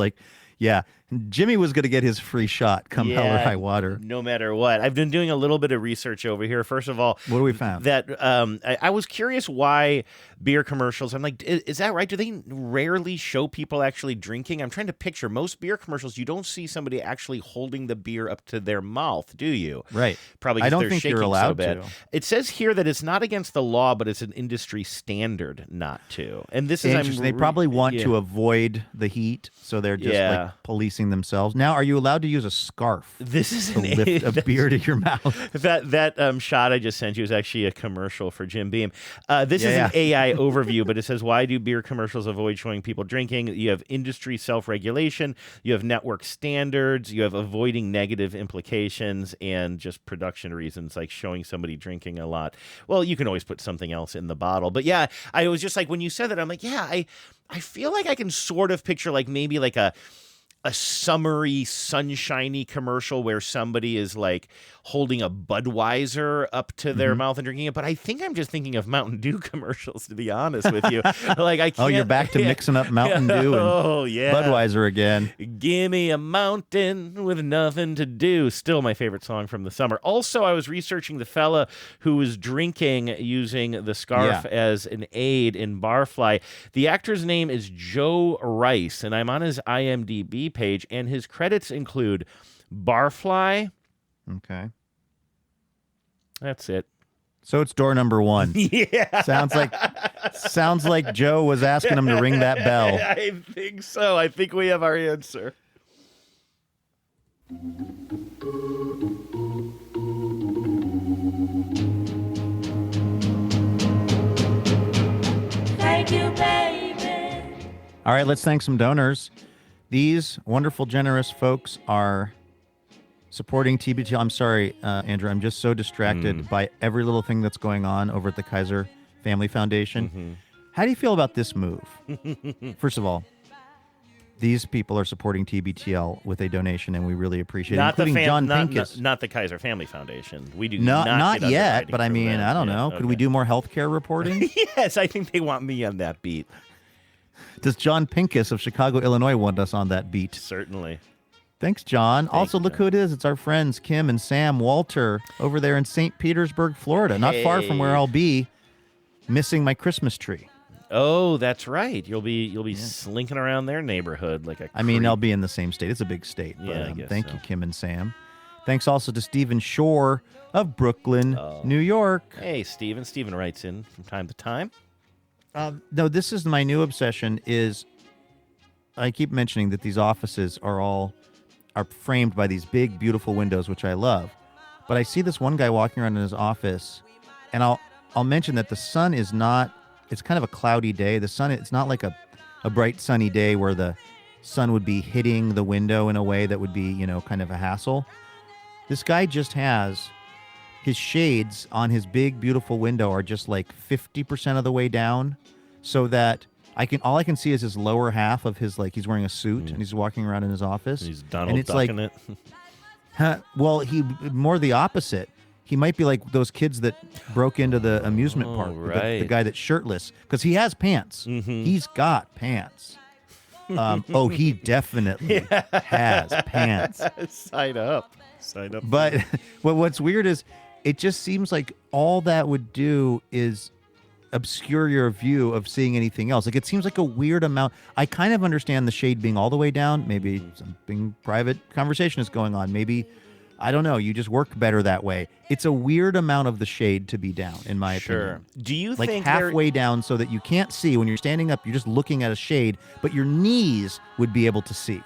yeah. Jimmy was going to get his free shot come hell or high water. No matter what. I've been doing a little bit of research over here. First of all, what do we found? That I was curious why beer commercials, I'm like, is that right? Do they rarely show people actually drinking? I'm trying to picture most beer commercials, you don't see somebody actually holding the beer up to their mouth, do you? Right. Probably I because don't they're think shaking you're allowed so bad. to. It says here that it's not against the law, but it's an industry standard not to. And this is Interesting. They probably want to avoid the heat, so they're just like policing themselves. Now, are you allowed to use a scarf? This is to lift a beer to your mouth. That shot I just sent you is actually a commercial for Jim Beam. This is an AI overview, but it says, why do beer commercials avoid showing people drinking? You have industry self-regulation, you have network standards, you have avoiding negative implications, and just production reasons like showing somebody drinking a lot. Well, you can always put something else in the bottle. But yeah, I was just like, when you said that, I'm like, yeah, I feel like I can sort of picture like maybe like a summery, sunshiny commercial where somebody is like holding a Budweiser up to their mouth and drinking it. But I think I'm just thinking of Mountain Dew commercials, to be honest with you. Like I can't. Oh, you're back to mixing up Mountain Dew and Budweiser again. Gimme a mountain with nothing to do. Still my favorite song from the summer. Also, I was researching the fella who was drinking using the scarf as an aid in Barfly. The actor's name is Joe Rice, and I'm on his IMDb page, and his credits include Barfly. Okay. That's it. So it's door number 1. Yeah. Sounds like Joe was asking him to ring that bell. I think so. I think we have our answer. Thank you, baby. All right, let's thank some donors. These wonderful, generous folks are supporting TBTL. I'm sorry, Andrew. I'm just so distracted by every little thing that's going on over at the Kaiser Family Foundation. How do you feel about this move? First of all, these people are supporting TBTL with a donation, and we really appreciate it, including John Pincus. Not the Kaiser Family Foundation. We do not get yet, but I for mean, that. I don't know. Could we do more healthcare reporting? Yes, I think they want me on that beat. Does John Pincus of Chicago, Illinois want us on that beat? Certainly. Thanks, John. Also, look who it is. It's our friends Kim and Sam Walter over there in St. Petersburg, Florida, not far from where I'll be missing my Christmas tree. Oh, that's right. You'll be slinking around their neighborhood like a I mean, I'll be in the same state. It's a big state. But, Yeah, I guess thank so. you, Kim and Sam. Thanks also to Stephen Shore of Brooklyn, New York. Hey, Steven. Steven writes in from time to time. No, this is my new obsession is I keep mentioning that these offices are framed by these big, beautiful windows, which I love. But I see this one guy walking around in his office, and I'll mention that the sun is not, it's kind of a cloudy day. The sun, it's not like a bright sunny day where the sun would be hitting the window in a way that would be, kind of a hassle. This guy just has his shades on his big, beautiful window are just like 50% of the way down, so that all I can see is his lower half of his, like, he's wearing a suit and he's walking around in his office. He's Donald and it's Ducking like, it. Well, he more the opposite. He might be like those kids that broke into the amusement park. right. The guy that's shirtless, because he has pants. He's got pants. He definitely has pants. Sign up. But what's weird is it just seems like all that would do is obscure your view of seeing anything else. Like, it seems like a weird amount. I kind of understand the shade being all the way down. Maybe something private conversation is going on. Maybe, I don't know, you just work better that way. It's a weird amount of the shade to be down, in my opinion. Do you like think halfway down so that you can't see when you're standing up, you're just looking at a shade, but your knees would be able to see.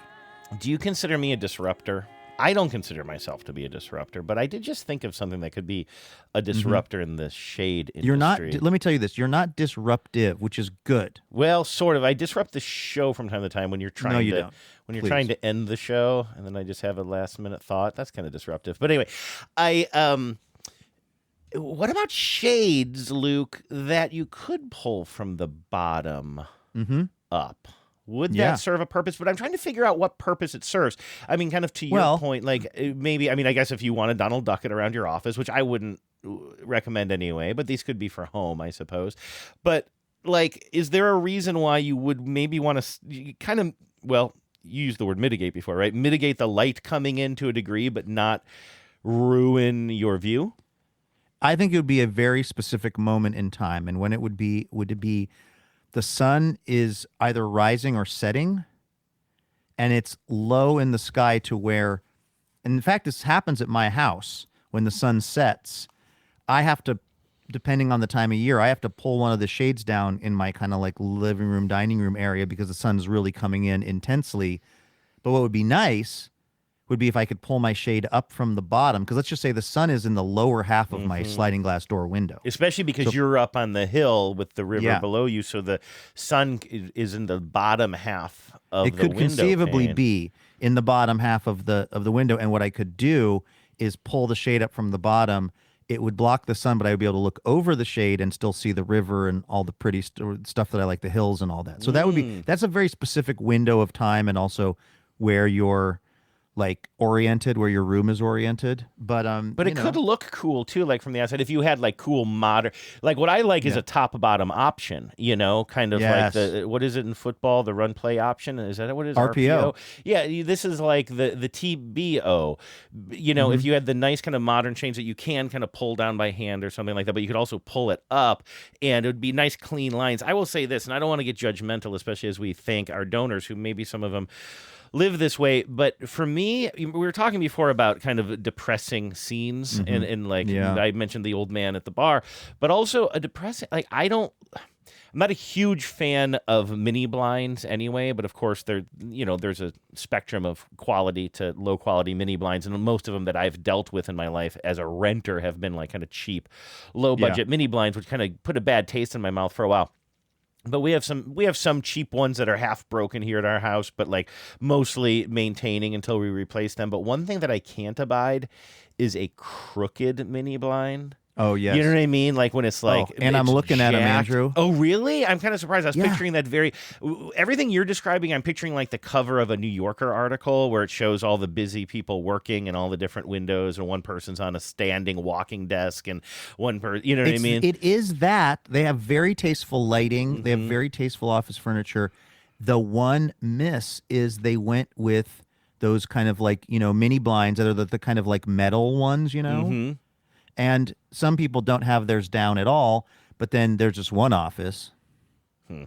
Do you consider me a disruptor? I don't consider myself to be a disruptor, but I did just think of something that could be a disruptor in the shade industry. You're not, let me tell you this, you're not disruptive, which is good. Well, sort of. I disrupt the show from time to time when you're trying No, you to don't. when you're Please. trying to end the show, and then I just have a last minute thought. That's kind of disruptive. But anyway, what about shades, Luke, that you could pull from the bottom up? Would that serve a purpose? But I'm trying to figure out what purpose it serves. I mean, kind of to your point, like maybe, I mean, I guess if you want a Donald Duck it around your office, which I wouldn't recommend anyway, but these could be for home, I suppose. But like, is there a reason why you would maybe want to kind of, well, you used the word mitigate before, right? Mitigate the light coming in to a degree, but not ruin your view? I think it would be a very specific moment in time. And when it would it be the sun is either rising or setting, and it's low in the sky to where, and in fact, this happens at my house when the sun sets. I have to, depending on the time of year, I have to pull one of the shades down in my kind of like living room, dining room area because the sun's really coming in intensely. But what would be nice would be if I could pull my shade up from the bottom, because let's just say the sun is in the lower half of my sliding glass door window. Especially because you're up on the hill with the river below you, so the sun is in the bottom half of the window. It could conceivably be in the bottom half of the window, and what I could do is pull the shade up from the bottom. It would block the sun, but I would be able to look over the shade and still see the river and all the pretty stuff that I like, the hills and all that. So that's a very specific window of time, and also where you're like oriented, where your room is oriented. But it could look cool too, like from the outside. If you had like cool modern, like what I like is a top bottom option, kind of like what is it in football? The run play option. Is that what it is? RPO. Yeah. This is like the TBO, if you had the nice kind of modern chains that you can kind of pull down by hand or something like that, but you could also pull it up and it would be nice, clean lines. I will say this, and I don't want to get judgmental, especially as we thank our donors who maybe some of them live this way, but for me, we were talking before about kind of depressing scenes, and like I mentioned the old man at the bar, but also a depressing, like I'm not a huge fan of mini blinds anyway, but of course there's a spectrum of quality to low quality mini blinds, and most of them that I've dealt with in my life as a renter have been like kind of cheap, low budget mini blinds, which kind of put a bad taste in my mouth for a while. But we have some cheap ones that are half broken here at our house, but like mostly maintaining until we replace them. But one thing that I can't abide is a crooked mini blind. Oh, yes. You know what I mean? Like when it's like... and I'm looking at them, Andrew. Oh, really? I'm kind of surprised. I was picturing that everything you're describing, I'm picturing like the cover of a New Yorker article where it shows all the busy people working and all the different windows, and one person's on a standing walking desk and one person... You know what I mean? It is that. They have very tasteful lighting. They have very tasteful office furniture. The one miss is they went with those kind of like, mini blinds that are the kind of like metal ones, And some people don't have theirs down at all, but then there's just one office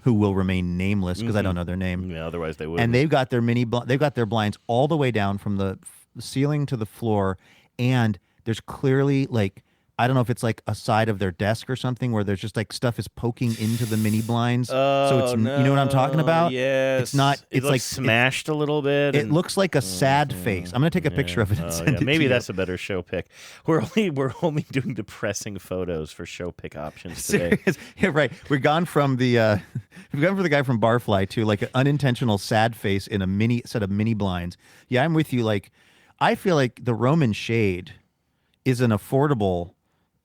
who will remain nameless because I don't know their name. Yeah, otherwise they would. And they've got their they've got their blinds all the way down from the ceiling to the floor, and there's clearly like, I don't know if it's like a side of their desk or something where there's just like stuff is poking into the mini blinds. So it's, you know what I'm talking about? Yes. It's not, it's like smashed a little bit. It looks like a sad face. I'm going to take a picture of it and send it maybe to that's a better show pick. We're only doing depressing photos for show pick options today. Yeah, right. We've gone from the guy from Barfly to like an unintentional sad face in a mini set of mini blinds. Yeah, I'm with you. Like, I feel like the Roman shade is an affordable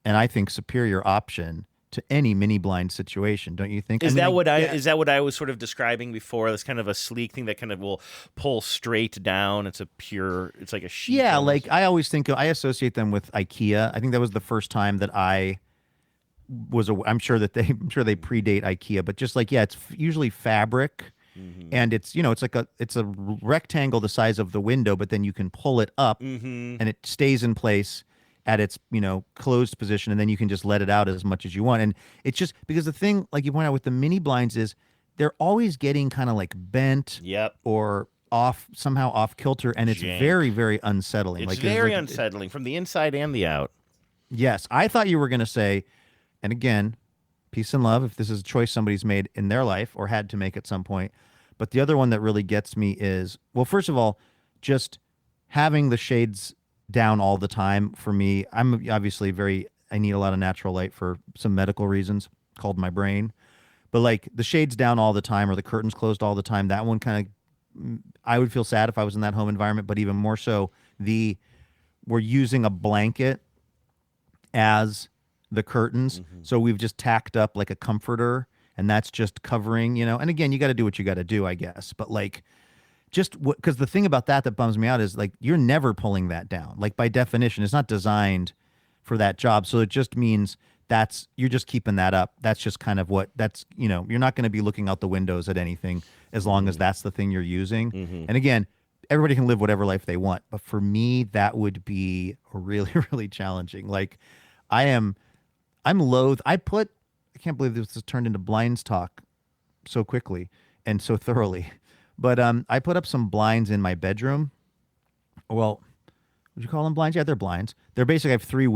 and I think superior option to any mini blind situation, don't you think? Is that what I was sort of describing before? That's kind of a sleek thing that kind of will pull straight down. It's like a sheet. Yeah, almost. Like I always think I associate them with IKEA. I think that was the first time that I was. I'm sure they predate IKEA, but just like it's usually fabric, and it's it's like it's a rectangle the size of the window, but then you can pull it up, and it stays in place at its, closed position, and then you can just let it out as much as you want. And it's just because the thing, like you point out with the mini blinds, is they're always getting kind of like bent or somehow off kilter, and it's very, very unsettling. It's very unsettling from the inside and the out. Yes. I thought you were going to say, and again, peace and love, if this is a choice somebody's made in their life or had to make at some point. But the other one that really gets me is, well, first of all, just having the shades down all the time for me. I'm obviously I need a lot of natural light for some medical reasons called my brain. But like the shades down all the time or the curtains closed all the time, that one kind of, I would feel sad if I was in that home environment, but even more so, we're using a blanket as the curtains. So we've just tacked up like a comforter, and that's just covering, and again, you got to do what you got to do, I guess. But like, just because the thing about that bums me out is like you're never pulling that down. Like by definition, it's not designed for that job. So it just means you're just keeping that up. That's just kind of you're not going to be looking out the windows at anything as long as that's the thing you're using. And again, everybody can live whatever life they want, but for me, that would be really, really challenging. Like, I'm loath. I can't believe this has turned into blinds talk so quickly and so thoroughly. But I put up some blinds in my bedroom. Well, would you call them blinds? Yeah, they're blinds. They're basically, I have three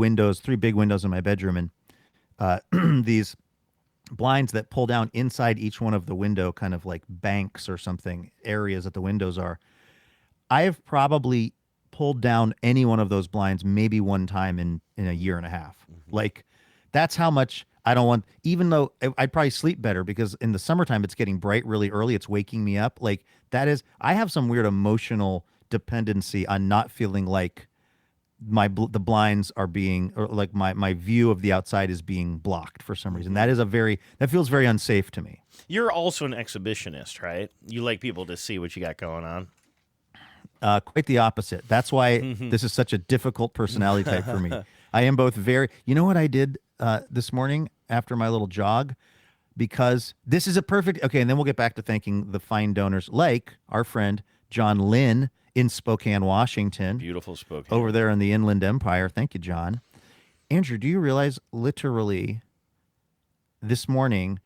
big windows in my bedroom, and these blinds that pull down inside each one of the window, kind of like banks or something, areas that the windows are. I have probably pulled down any one of those blinds maybe one time in a year and a half. Like, that's how much I don't want, even though I'd probably sleep better because in the summertime it's getting bright really early. It's waking me up. Like, I have some weird emotional dependency on not feeling like the blinds are being, or like my view of the outside is being blocked for some reason. That feels very unsafe to me. You're also an exhibitionist, right? You like people to see what you got going on. Quite the opposite. That's why this is such a difficult personality type for me. I am both you know what I did this morning after my little jog? Because this is okay, and then we'll get back to thanking the fine donors like our friend John Lynn in Spokane, Washington. Beautiful Spokane. Over there in the Inland Empire. Thank you, John. Andrew, do you realize literally this morning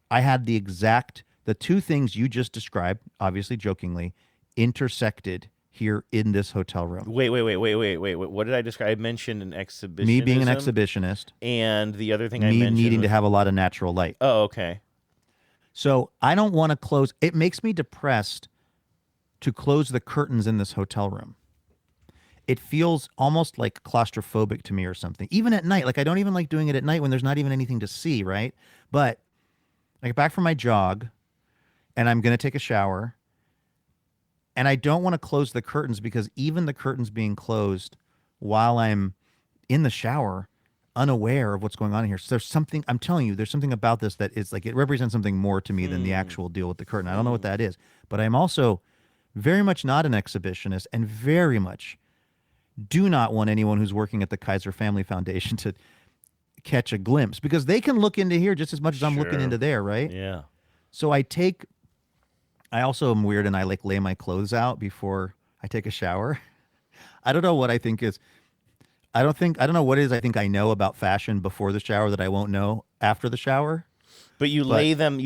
I had the two things you just described, obviously jokingly, intersected here in this hotel room. Wait. What did I describe? I mentioned an exhibitionism. Me being an exhibitionist. And the other thing I mentioned needing to have a lot of natural light. Oh, okay. So I don't want to close. It makes me depressed to close the curtains in this hotel room. It feels almost like claustrophobic to me or something. Even at night. Like, I don't even like doing it at night when there's not even anything to see, right? But I get back from my jog and I'm going to take a shower. And I don't want to close the curtains because even the curtains being closed while I'm in the shower, unaware of what's going on here. So there's something, I'm telling you, there's something about this that is like, it represents something more to me than the actual deal with the curtain. I don't know what that is, but I'm also very much not an exhibitionist and very much do not want anyone who's working at the Kaiser Family Foundation to catch a glimpse because they can look into here just as much as I'm looking into there, right? Yeah. So I also am weird and I like lay my clothes out before I take a shower. I don't know what I think is. I don't know what it is I think I know about fashion before the shower that I won't know after the shower. But you lay them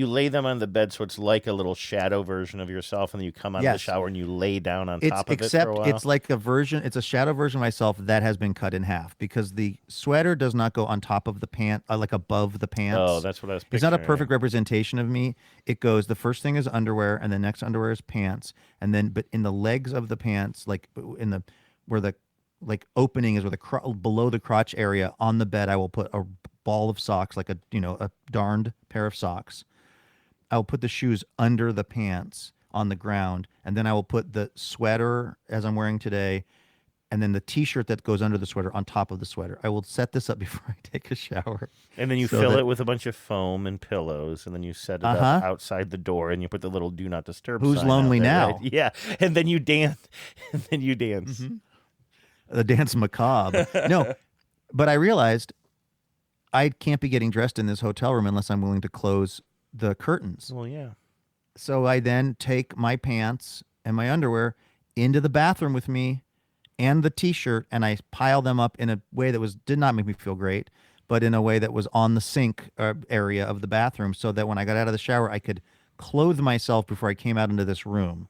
on the bed so it's like a little shadow version of yourself, and then you come out of the shower and you lay down on top of it for a while. It's like it's a shadow version of myself that has been cut in half because the sweater does not go on top of the pant, like above the pants. Oh, that's what I was picturing. It's not a perfect representation of me. It goes, the first thing is underwear, and the next underwear is pants, and then but in the legs of the pants, like where the opening is, where below the crotch area on the bed, I will put a ball of socks, like a darned pair of socks. I will put the shoes under the pants on the ground, and then I will put the sweater as I'm wearing today, and then the t-shirt that goes under the sweater on top of the sweater. I will set this up before I take a shower. And then you fill it with a bunch of foam and pillows, and then you set it up outside the door, and you put the little "Do Not Disturb" Who's sign lonely out there, now? Right? Yeah, and then you dance. Mm-hmm. The dance macabre. No, but I realized I can't be getting dressed in this hotel room unless I'm willing to close the curtains. Well, yeah. So I then take my pants and my underwear into the bathroom with me and the t-shirt, and I pile them up in a way that did not make me feel great, but in a way that was on the sink area of the bathroom so that when I got out of the shower, I could clothe myself before I came out into this room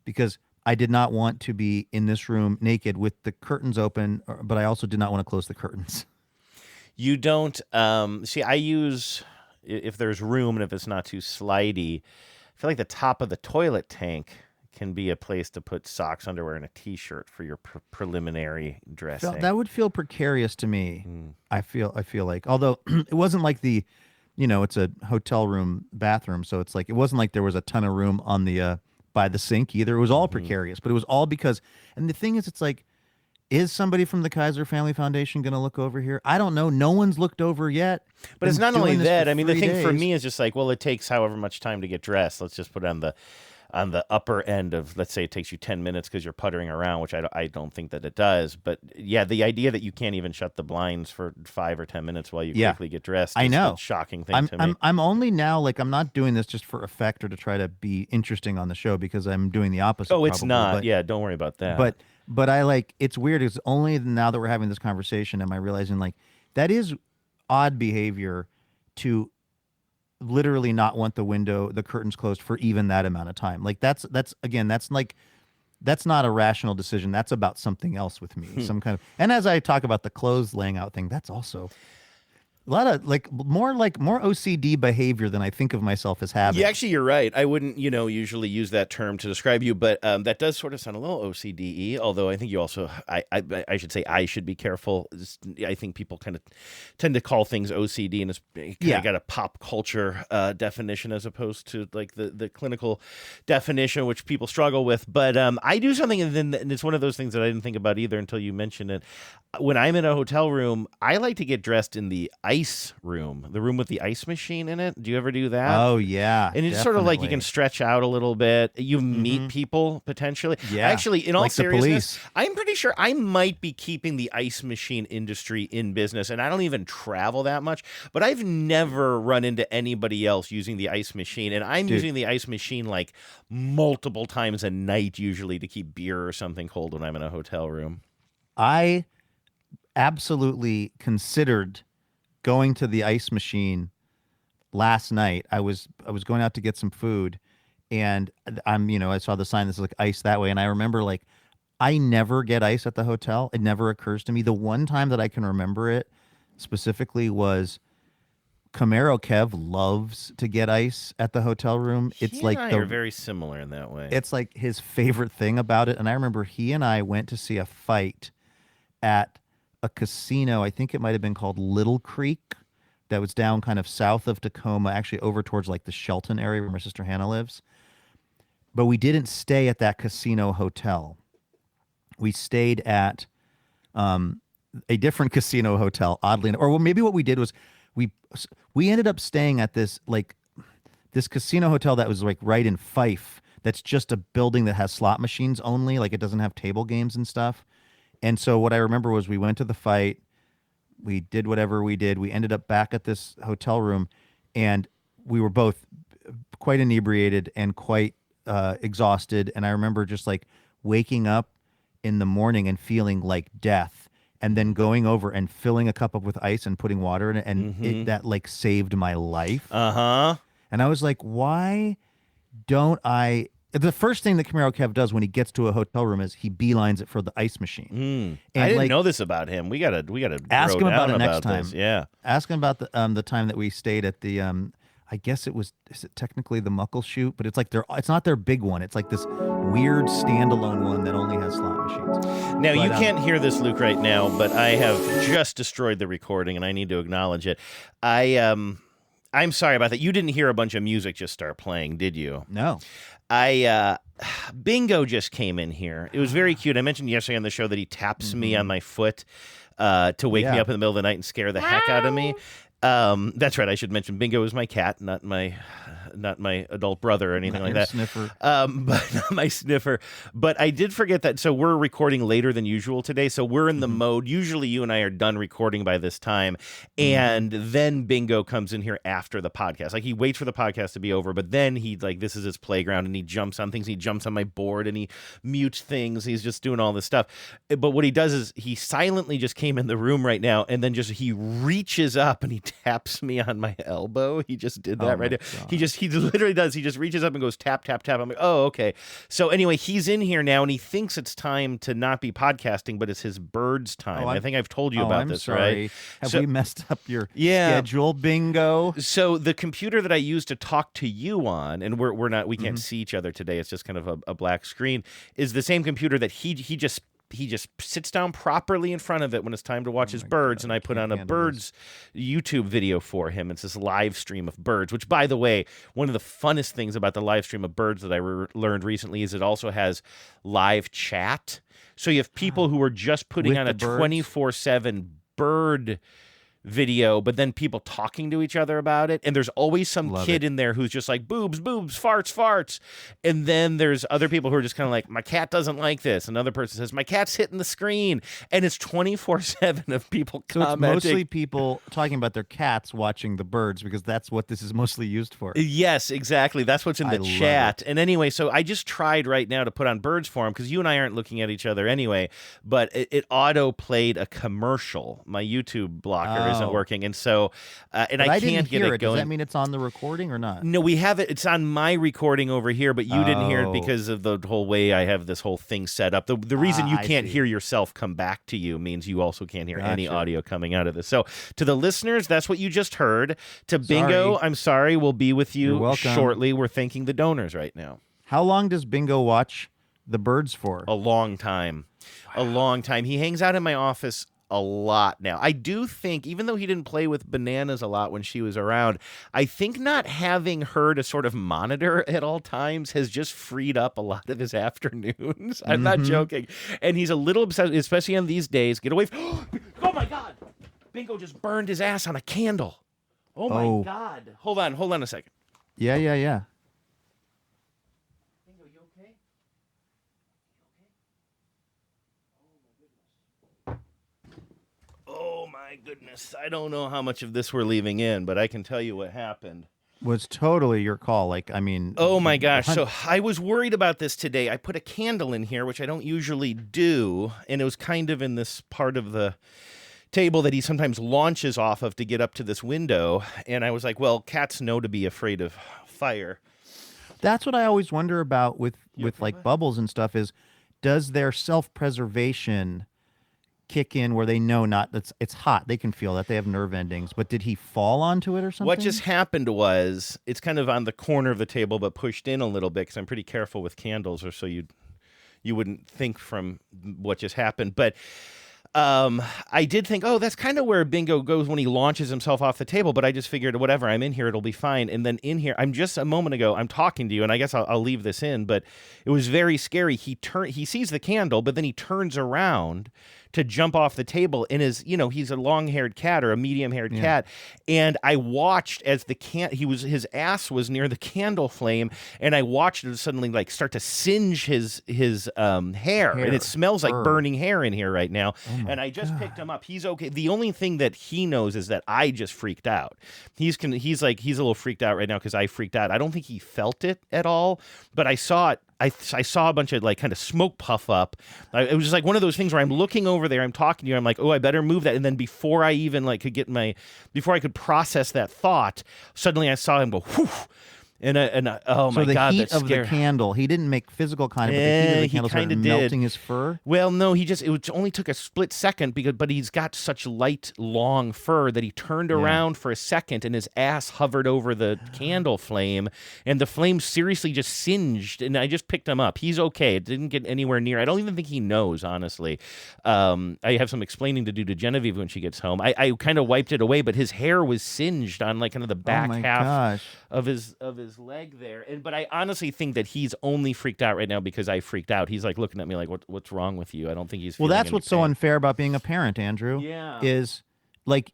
because I did not want to be in this room naked with the curtains open, but I also did not want to close the curtains. You don't see. I use, if there's room and if it's not too slidey, I feel like the top of the toilet tank can be a place to put socks, underwear, and a t-shirt for your preliminary dressing. That would feel precarious to me. I feel like, although it wasn't like it's a hotel room bathroom, so it's like it wasn't like there was a ton of room on the by the sink either. It was all precarious, but it was all because. And the thing is, it's like, is somebody from the Kaiser Family Foundation going to look over here? I don't know. No one's looked over yet. But it's not only that. I mean, the thing for me is just like, well, it takes however much time to get dressed. Let's just put on the on the upper end of, let's say it takes you 10 minutes because you're puttering around, which I don't think that it does. But yeah, the idea that you can't even shut the blinds for 5 or 10 minutes while you quickly get dressed is a shocking thing to me. I'm only now, like, I'm not doing this just for effect or to try to be interesting on the show, because I'm doing the opposite. Oh, it's probably, not. but, yeah, don't worry about that. But I like, it's weird. It's only now that we're having this conversation am I realizing, like, that is odd behavior to literally not want the curtains closed for even that amount of time. Like that's not a rational decision. That's about something else with me. Some kind of, and as I talk about the clothes laying out thing, that's also a lot of more OCD behavior than I think of myself as having. Yeah, actually, you're right. I wouldn't, usually use that term to describe you, but that does sort of sound a little OCD-y, although I think you also, I should say I should be careful. I think people kind of tend to call things OCD, and it's kind of got a pop culture definition as opposed to like the clinical definition, which people struggle with. But I do something, and it's one of those things that I didn't think about either until you mentioned it. When I'm in a hotel room, I like to get dressed in the ice room, the room with the ice machine in it. Do you ever do that? Oh, yeah. And it's sort of like you can stretch out a little bit. You meet people potentially. Yeah. Actually, in all like seriousness, I'm pretty sure I might be keeping the ice machine industry in business, and I don't even travel that much, but I've never run into anybody else using the ice machine, and I'm using the ice machine like multiple times a night usually to keep beer or something cold when I'm in a hotel room. I absolutely considered going to the ice machine last night. I was going out to get some food, and I saw the sign that says like ice that way, and I remember like I never get ice at the hotel. It never occurs to me. The one time that I can remember it specifically was Camaro Kev loves to get ice at the hotel room. It's He like and I are very similar in that way. It's like his favorite thing about it. And I remember he and I went to see a fight at a casino. I think it might have been called Little Creek, that was down kind of south of Tacoma, actually over towards like the Shelton area where my sister Hannah lives. But we didn't stay at that casino hotel. We stayed at a different casino hotel, oddly enough. Or maybe what we did was we ended up staying at this casino hotel that was like right in Fife. That's just a building that has slot machines only. Like it doesn't have table games and stuff. And so what I remember was we went to the fight. We did whatever we did. We ended up back at this hotel room, and we were both quite inebriated and quite exhausted. And I remember just like waking up in the morning and feeling like death, and then going over and filling a cup up with ice and putting water in it, and that like saved my life. Uh-huh. And I was like, why don't I? The first thing that Camaro Kev does when he gets to a hotel room is he beelines it for the ice machine. And I didn't know this about him. We gotta ask him about it next this. time. Yeah, ask him about the time that we stayed at the I guess is it technically the Muckleshoot, but it's like it's not their big one. It's like this weird standalone one that only has slot machines. Now, you can't hear this, Luke, right now, but I have just destroyed the recording, and I need to acknowledge it. I'm sorry about that. You didn't hear a bunch of music just start playing, did you? No. Bingo just came in here. It was very cute. I mentioned yesterday on the show that he taps me on my foot to wake me up in the middle of the night and scare the heck out of me. That's right. I should mention Bingo is my cat, not my adult brother or anything like that. Sniffer. But not my sniffer. But I did forget that. So we're recording later than usual today. So we're in the mode. Usually you and I are done recording by this time. And then Bingo comes in here after the podcast. Like he waits for the podcast to be over, but then this is his playground, and he jumps on things. He jumps on my board and he mutes things. He's just doing all this stuff. But what he does is he silently just came in the room right now, and then he reaches up and he taps me on my elbow. He just did that right now. He literally does. He just reaches up and goes tap, tap, tap. I'm like, oh, okay. So anyway, he's in here now, and he thinks it's time to not be podcasting, but it's his birds time. I think I've told you about this, sorry. right? Have we messed up your schedule, Bingo? So the computer that I use to talk to you on, and we can't see each other today. It's just kind of a black screen, is the same computer that he just sits down properly in front of it when it's time to watch his birds, and I put on a birds YouTube video for him. It's this live stream of birds, which, by the way, one of the funnest things about the live stream of birds that I learned recently is it also has live chat. So you have people who are just putting on a 24/7 bird video, but then people talking to each other about it. And there's always some kid in there who's just like, boobs, boobs, farts, farts. And then there's other people who are just kind of like, my cat doesn't like this. Another person says, my cat's hitting the screen. And it's 24/7 of people commenting. It's mostly people talking about their cats watching the birds, because that's what this is mostly used for. Yes, exactly. That's what's in the love chat. And anyway, so I just tried right now to put on Birds Forum, because you and I aren't looking at each other anyway, but it auto-played a commercial. My YouTube blocker isn't working, and so and I can't get it going. Does that mean it's on the recording or not? No, we have it. It's on my recording over here, but you didn't hear it because of the whole way I have this whole thing set up. The reason you can't hear yourself come back to you means you also can't hear any audio coming out of this. So to the listeners, that's what you just heard. To Bingo, I'm sorry. We'll be with you shortly. We're thanking the donors right now. How long does Bingo watch the birds for? A long time. Wow. A long time. He hangs out in my office a lot now. I do think, even though he didn't play with Bananas a lot when she was around, I think not having her to sort of monitor at all times has just freed up a lot of his afternoons. I'm not joking. And he's a little obsessed, especially on these days. Get away from... Oh, my God. Bingo just burned his ass on a candle. Oh, my God. Hold on a second. Yeah. Bingo, you okay? Oh my goodness. I don't know how much of this we're leaving in, but I can tell you what happened. Was totally your call. Oh my gosh. So I was worried about this today. I put a candle in here, which I don't usually do, and it was kind of in this part of the table that he sometimes launches off of to get up to this window. And I was like, well, cats know to be afraid of fire. That's what I always wonder about with like bubbles and stuff is, does their self-preservation kick in where they know it's hot? They can feel that. They have nerve endings. But did he fall onto it or something? What just happened was, it's kind of on the corner of the table, but pushed in a little bit, because I'm pretty careful with candles, or so you wouldn't think from what just happened. But I did think, that's kind of where Bingo goes when he launches himself off the table, but I just figured, whatever, I'm in here, it'll be fine. And then in here, I'm just a moment ago, I'm talking to you, and I guess I'll leave this in, but it was very scary. He sees the candle, but then he turns around to jump off the table, and he's a long-haired cat or a medium-haired cat, and I watched as his ass was near the candle flame, and I watched it suddenly start to singe his hair, and it smells like burning hair in here right now. And I just picked him up. He's okay. The only thing that he knows is that I just freaked out. He's a little freaked out right now because I freaked out. I don't think he felt it at all, but I saw it. I saw a bunch of kind of smoke puff up. It was just one of those things where I'm looking over there, I'm talking to you, I'm like, oh, I better move that. And then before I even before I could process that thought, suddenly I saw him go, whew. Oh my God, the heat that's of scary. The candle, he didn't make physical contact, but the heat of the candle started melting his fur? Well, no, it only took a split second, but he's got such light, long fur that he turned around for a second and his ass hovered over the candle flame, and the flame seriously just singed, and I just picked him up. He's okay. It didn't get anywhere near. I don't even think he knows, honestly. I have some explaining to do to Genevieve when she gets home. I kind of wiped it away, but his hair was singed on kind of the back half of his leg there, but I honestly think that he's only freaked out right now because I freaked out. He's looking at me like, what's wrong with you? I don't think he's feeling that's what's so unfair about being a parent, Andrew. Is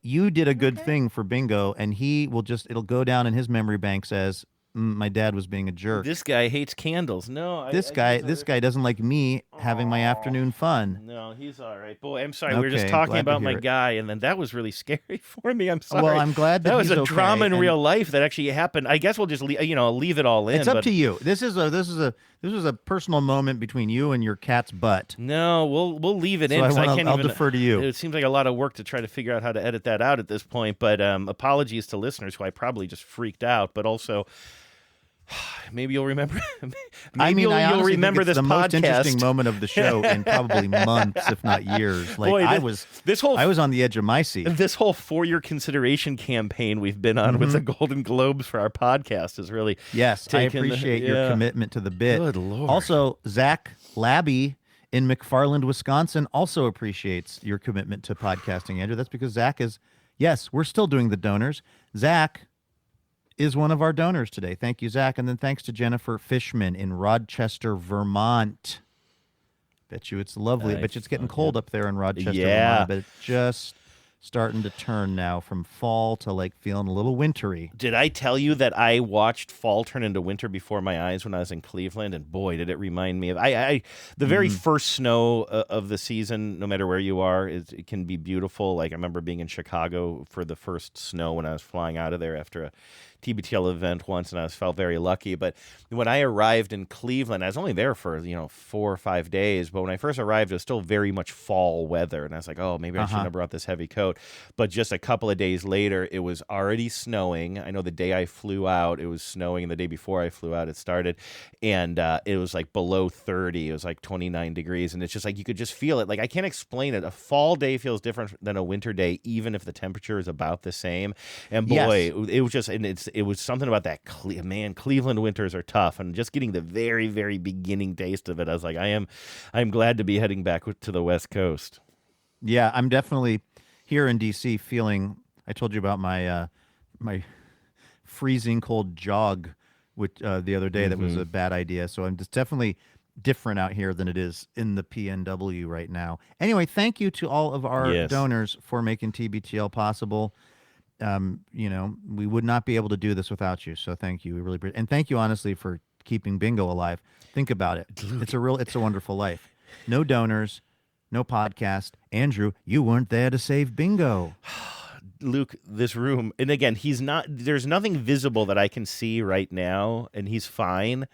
you did a good thing for Bingo, and it'll go down in his memory banks as my dad was being a jerk. This guy hates candles. No, this guy doesn't like me having my afternoon fun. No, he's all right. Boy, I'm sorry. We were just talking about my guy, and then that was really scary for me. I'm sorry. Well, I'm glad that was he's a drama in real life that actually happened. I guess we'll just leave it all in. It's up to you. This is a personal moment between you and your cat's butt. No, we'll leave it in. I'll defer to you. It seems like a lot of work to try to figure out how to edit that out at this point. But apologies to listeners who I probably just freaked out. But also, maybe you'll remember. You'll remember this podcast. The most interesting moment of the show in probably months, if not years. Boy, I was on the edge of my seat. This whole For Your Consideration campaign we've been on with the Golden Globes for our podcast is really I appreciate your commitment to the bit. Good Lord. Also, Zach Labby in McFarland, Wisconsin, also appreciates your commitment to podcasting, Andrew. That's because Zach is. Yes, we're still doing the donors. Zach is one of our donors today. Thank you, Zach. And then thanks to Jennifer Fishman in Rochester, Vermont. Bet you it's lovely. Nice. Bet you it's getting cold up there in Rochester, Yeah. Vermont. But it just starting to turn now from fall to like feeling a little wintry. Did I tell you that I watched fall turn into winter before my eyes when I was in Cleveland? And boy, did it remind me of the very first snow of the season. No matter where you are, it can be beautiful. Like I remember being in Chicago for the first snow when I was flying out of there after a TBTL event once, and I felt very lucky. But when I arrived in Cleveland, I was only there for 4 or 5 days. But when I first arrived, it was still very much fall weather, and I was like, oh, maybe I shouldn't have brought this heavy coat. But just a couple of days later, it was already snowing. I know the day I flew out, it was snowing, and the day before I flew out, it started, and it was like below 30. It was like 29 degrees, and it's just like you could just feel it. Like I can't explain it. A fall day feels different than a winter day, even if the temperature is about the same. And boy, it was just, and it was something about that. Cleveland winters are tough, and just getting the very, very beginning taste of it, I was like, I'm glad to be heading back to the West Coast. Yeah, I'm definitely here in DC feeling. I told you about my my freezing cold jog, which the other day that was a bad idea. So I'm just definitely different out here than it is in the PNW right now. Anyway, thank you to all of our donors for making TBTL possible. We would not be able to do this without you. So thank you. We really appreciate it. And thank you, honestly, for keeping bingo alive. Think about it. It's a wonderful life. No donors, no podcast. Andrew, you weren't there to save bingo. Luke, this room, and again, there's nothing visible that I can see right now, and he's fine.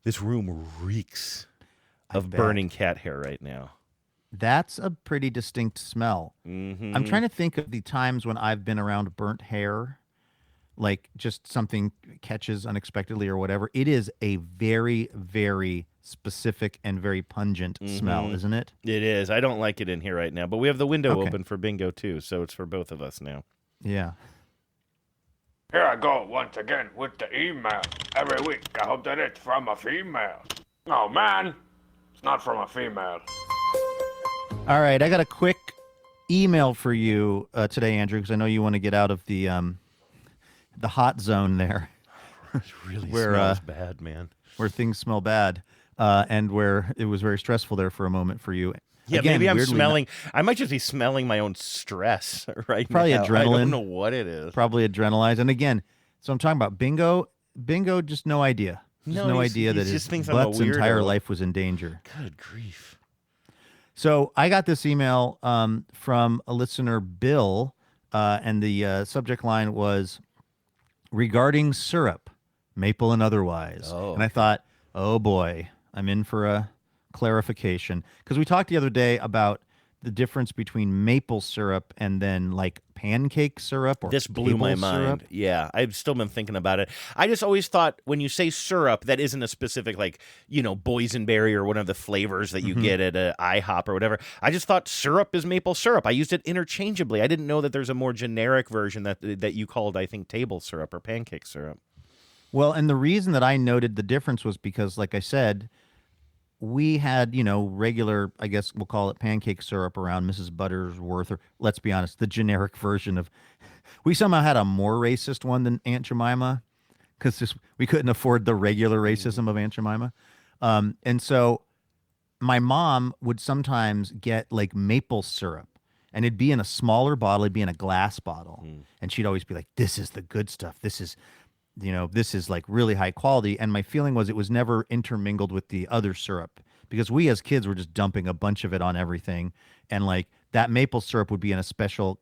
This room reeks of burning cat hair right now. That's a pretty distinct smell. Mm-hmm. I'm trying to think of the times when I've been around burnt hair, like just something catches unexpectedly or whatever. It is a very, very specific and very pungent smell, isn't it? It is. I don't like it in here right now, but we have the window open for bingo too, so it's for both of us now. Yeah. Here I go once again with the email. Every week I hope that it's from a female. Oh man, it's not from a female. All right, I got a quick email for you today, Andrew, because I know you want to get out of the hot zone there. It really smells bad, man. Where things smell bad, and where it was very stressful there for a moment for you. Yeah, Again, maybe I'm smelling. I might just be smelling my own stress right probably now. Adrenaline. I don't know what it is. Probably adrenalized. And again, so I'm talking about bingo. Bingo, just no idea. Just no idea that his butt's entire life was in danger. Good grief. So I got this email from a listener, Bill, and the subject line was regarding syrup, maple and otherwise. Oh. And I thought, oh boy, I'm in for a clarification. Because we talked the other day about the difference between maple syrup and then like pancake syrup or this blew my mind. Syrup. Yeah, I've still been thinking about it. I just always thought when you say syrup, that isn't a specific boysenberry or one of the flavors that you get at a IHOP or whatever. I just thought syrup is maple syrup. I used it interchangeably. I didn't know that there's a more generic version that you called, I think, table syrup or pancake syrup. Well, and the reason that I noted the difference was because, like I said, we had, regular, I guess we'll call it pancake syrup around Mrs. Butterworth, or let's be honest, the generic version of, we somehow had a more racist one than Aunt Jemima because we couldn't afford the regular racism of Aunt Jemima. And so my mom would sometimes get like maple syrup, and it'd be in a smaller bottle, it'd be in a glass bottle. And she'd always be like, this is the good stuff. This is like really high quality. And my feeling was it was never intermingled with the other syrup because we as kids were just dumping a bunch of it on everything. And like that maple syrup would be in a special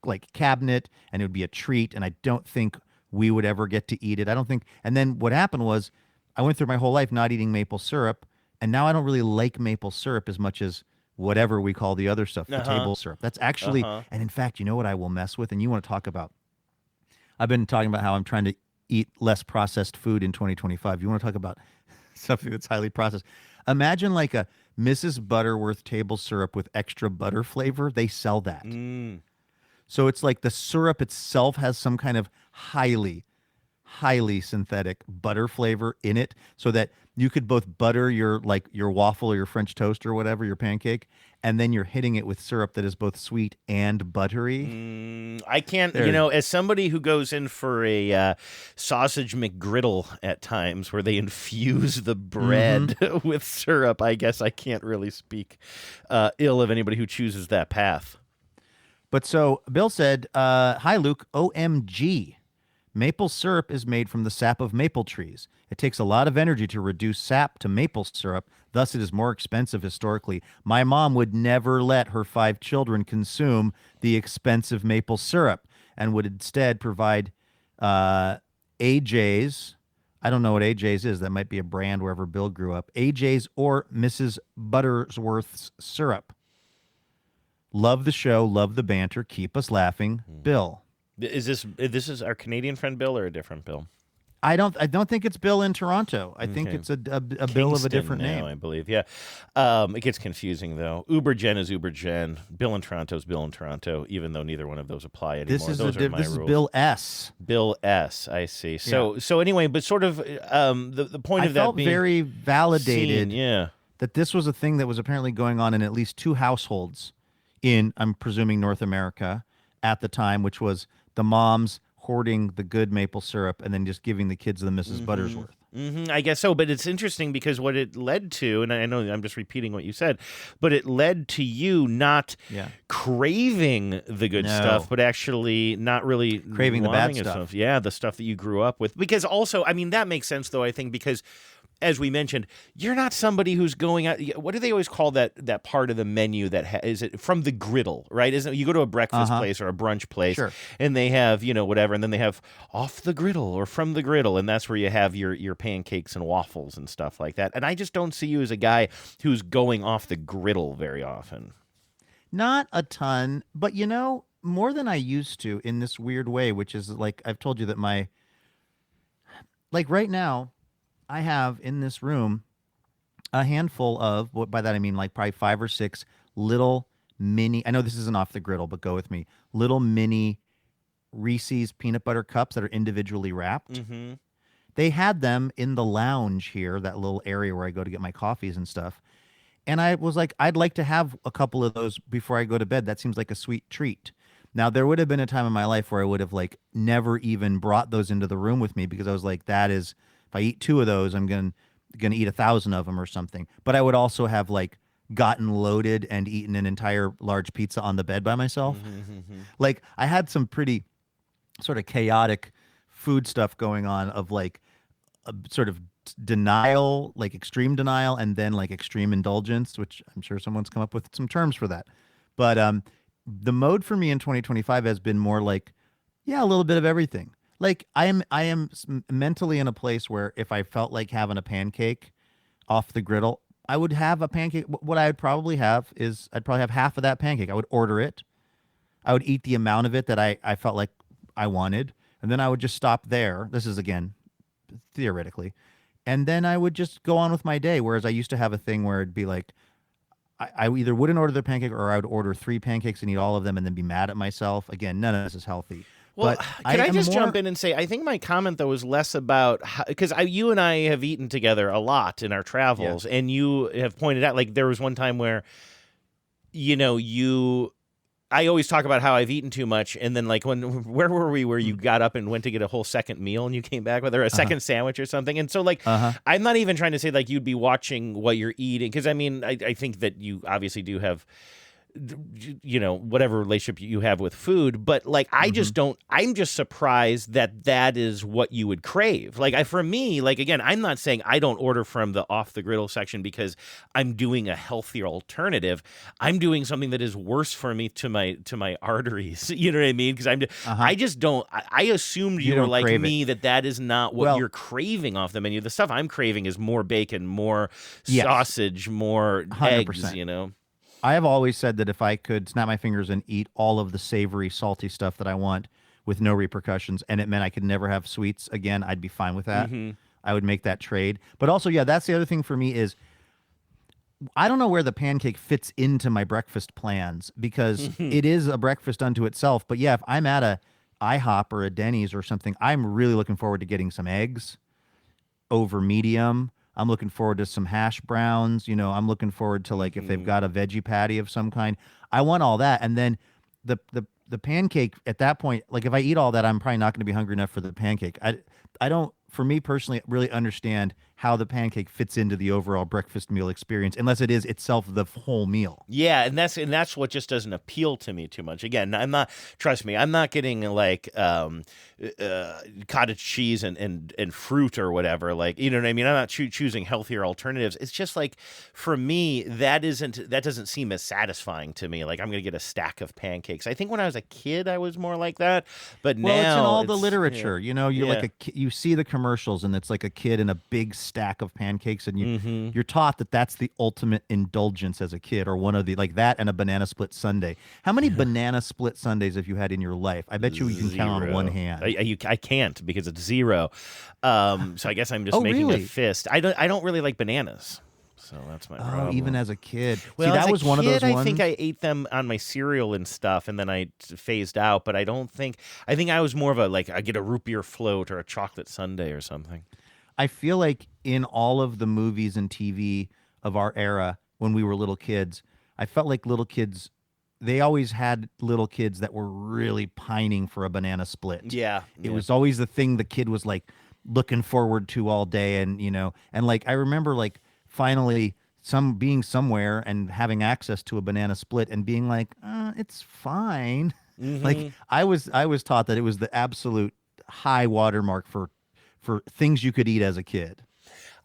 like cabinet and it would be a treat. And I don't think we would ever get to eat it. I don't think. And then what happened was I went through my whole life not eating maple syrup. And now I don't really like maple syrup as much as whatever we call the other stuff, the table syrup. That's actually, and in fact, you know what I will mess with? And you want to talk about, I've been talking about how I'm trying to eat less processed food in 2025. You want to talk about something that's highly processed? Imagine like a Mrs. Butterworth table syrup with extra butter flavor. They sell that. So it's like the syrup itself has some kind of highly synthetic butter flavor in it so that you could both butter your waffle or your French toast or whatever, your pancake, and then you're hitting it with syrup that is both sweet and buttery. I can't, as somebody who goes in for a sausage McGriddle at times where they infuse the bread with syrup, I guess I can't really speak ill of anybody who chooses that path. But so Bill said, hi, Luke, OMG. Maple syrup is made from the sap of maple trees. It takes a lot of energy to reduce sap to maple syrup. Thus, it is more expensive historically. My mom would never let her 5 children consume the expensive maple syrup and would instead provide AJ's. I don't know what AJ's is. That might be a brand wherever Bill grew up. AJ's or Mrs. Buttersworth's syrup. Love the show. Love the banter. Keep us laughing. Bill. Is this our Canadian friend Bill or a different Bill? I don't think it's Bill in Toronto. I think it's a Bill of a different now, name. I believe. Yeah. It gets confusing though. Ubergen is Ubergen. Bill in Toronto is Bill in Toronto, even though neither one of those apply anymore. This is those are my this is rules. Bill S. Bill S. I see. So anyway, but sort of the point of I that felt being very validated. seen, that this was a thing that was apparently going on in at least 2 households in, I'm presuming, North America at the time, which was the moms hoarding the good maple syrup and then just giving the kids the Mrs. Buttersworth. I guess so, but it's interesting because what it led to, and I know I'm just repeating what you said, but it led to you not craving the good stuff, but actually not really craving the bad wanting stuff. Yeah, the stuff that you grew up with. Because also, I mean, that makes sense though, I think, because as we mentioned, you're not somebody who's going out. What do they always call that part of the menu that is it from the griddle, right? Isn't it, you go to a breakfast place or a brunch place, and they have whatever, and then they have off the griddle or from the griddle, and that's where you have your pancakes and waffles and stuff like that. And I just don't see you as a guy who's going off the griddle very often. Not a ton, but more than I used to in this weird way, which is like I've told you that right now. I have in this room a handful of, by that I mean like probably 5 or 6 little mini, I know this isn't off the griddle, but go with me, little mini Reese's peanut butter cups that are individually wrapped. Mm-hmm. They had them in the lounge here, that little area where I go to get my coffees and stuff. And I was like, I'd like to have a couple of those before I go to bed. That seems like a sweet treat. Now, there would have been a time in my life where I would have like never even brought those into the room with me because I was like, if I eat 2 of those, I'm gonna eat 1,000 of them or something. But I would also have like gotten loaded and eaten an entire large pizza on the bed by myself. Like I had some pretty sort of chaotic food stuff going on of like a sort of denial, like extreme denial, and then like extreme indulgence, which I'm sure someone's come up with some terms for that. But the mode for me in 2025 has been more like, a little bit of everything. Like I am mentally in a place where if I felt like having a pancake off the griddle, I would have a pancake. What I would probably have is I'd probably have half of that pancake. I would order it. I would eat the amount of it that I felt like I wanted. And then I would just stop there. This is, again, theoretically. And then I would just go on with my day. Whereas I used to have a thing where it'd be like, I either wouldn't order the pancake or I would order 3 pancakes and eat all of them and then be mad at myself. Again, none of this is healthy. Well, but can I just jump in and say, I think my comment, though, was less about, because you and I have eaten together a lot in our travels, and you have pointed out, like, there was one time where, I always talk about how I've eaten too much, and then, like, where were we where you got up and went to get a whole second meal and you came back with a second sandwich or something? And so, like, I'm not even trying to say, like, you'd be watching what you're eating, because, I mean, I think that you obviously do have whatever relationship you have with food, but like I'm just surprised that is what you would crave. Like for me, like again, I'm not saying I don't order from the off the griddle section because I'm doing a healthier alternative. I'm doing something that is worse for me to my arteries. You know what I mean? Because I just don't. I assumed you were like me that is not what you're craving off the menu. The stuff I'm craving is more bacon, more sausage, more 100%. Eggs. I have always said that if I could snap my fingers and eat all of the savory, salty stuff that I want with no repercussions, and it meant I could never have sweets again, I'd be fine with that. I would make that trade. But also, that's the other thing for me is I don't know where the pancake fits into my breakfast plans because it is a breakfast unto itself. But if I'm at a IHOP or a Denny's or something, I'm really looking forward to getting some eggs over medium. I'm looking forward to some hash browns. I'm looking forward to if they've got a veggie patty of some kind. I want all that. And then the pancake at that point, like if I eat all that, I'm probably not going to be hungry enough for the pancake. for me personally, really understand how the pancake fits into the overall breakfast meal experience, unless it is itself the whole meal. Yeah, and that's what just doesn't appeal to me too much. Again, trust me, I'm not getting like cottage cheese and fruit or whatever. Like, you know what I mean? I'm not choosing healthier alternatives. It's just like, for me, that doesn't seem as satisfying to me. Like, I'm gonna get a stack of pancakes. I think when I was a kid, I was more like that, but Well, now it's in all the literature. You know, you're Yeah. like you see the commercials, and it's like a kid in a big stack of pancakes, and you're taught that that's the ultimate indulgence as a kid, or one of the, like that and a banana split sundae. How many banana split sundaes have you had in your life? I bet you can count on one hand. I can't, because it's 0. So I guess I'm just Oh, making really? a fist. I don't really like bananas. So that's my problem. Even as a kid. Well, See, as that a was one of kid, those ones. I think I ate them on my cereal and stuff, and then I phased out. But I think I was more of a, like, I get a root beer float or a chocolate sundae or something. I feel like in all of the movies and TV of our era, when we were little kids, I felt like little kids, they always had little kids that were really pining for a banana split. Yeah. It was always the thing the kid was like looking forward to all day. And, and like, I remember like finally being somewhere and having access to a banana split and being like, it's fine. Like I was taught that it was the absolute high watermark for things you could eat as a kid.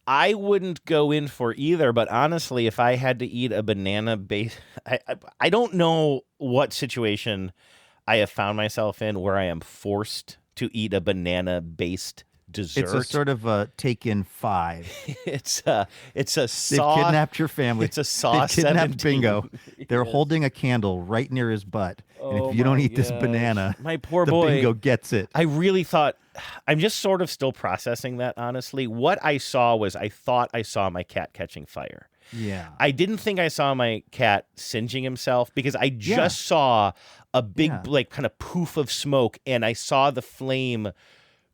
I wouldn't go in for either, but honestly, if I had to eat a banana base, I don't know what situation I have found myself in where I am forced to eat a banana-based dessert. It's a sort of a Taken 5. It's a They've saw. kidnapped your family. It's a saw. They've kidnapped 17. Bingo. They're Yes. holding a candle right near his butt, and Oh if you don't my eat this gosh. banana, My poor the boy. Bingo gets it. I really thought, I'm just sort of still processing that, honestly. What I saw was, I thought I saw my cat catching fire. Yeah. I didn't think I saw my cat singeing himself, because I just saw a big, like, kind of poof of smoke, and I saw the flame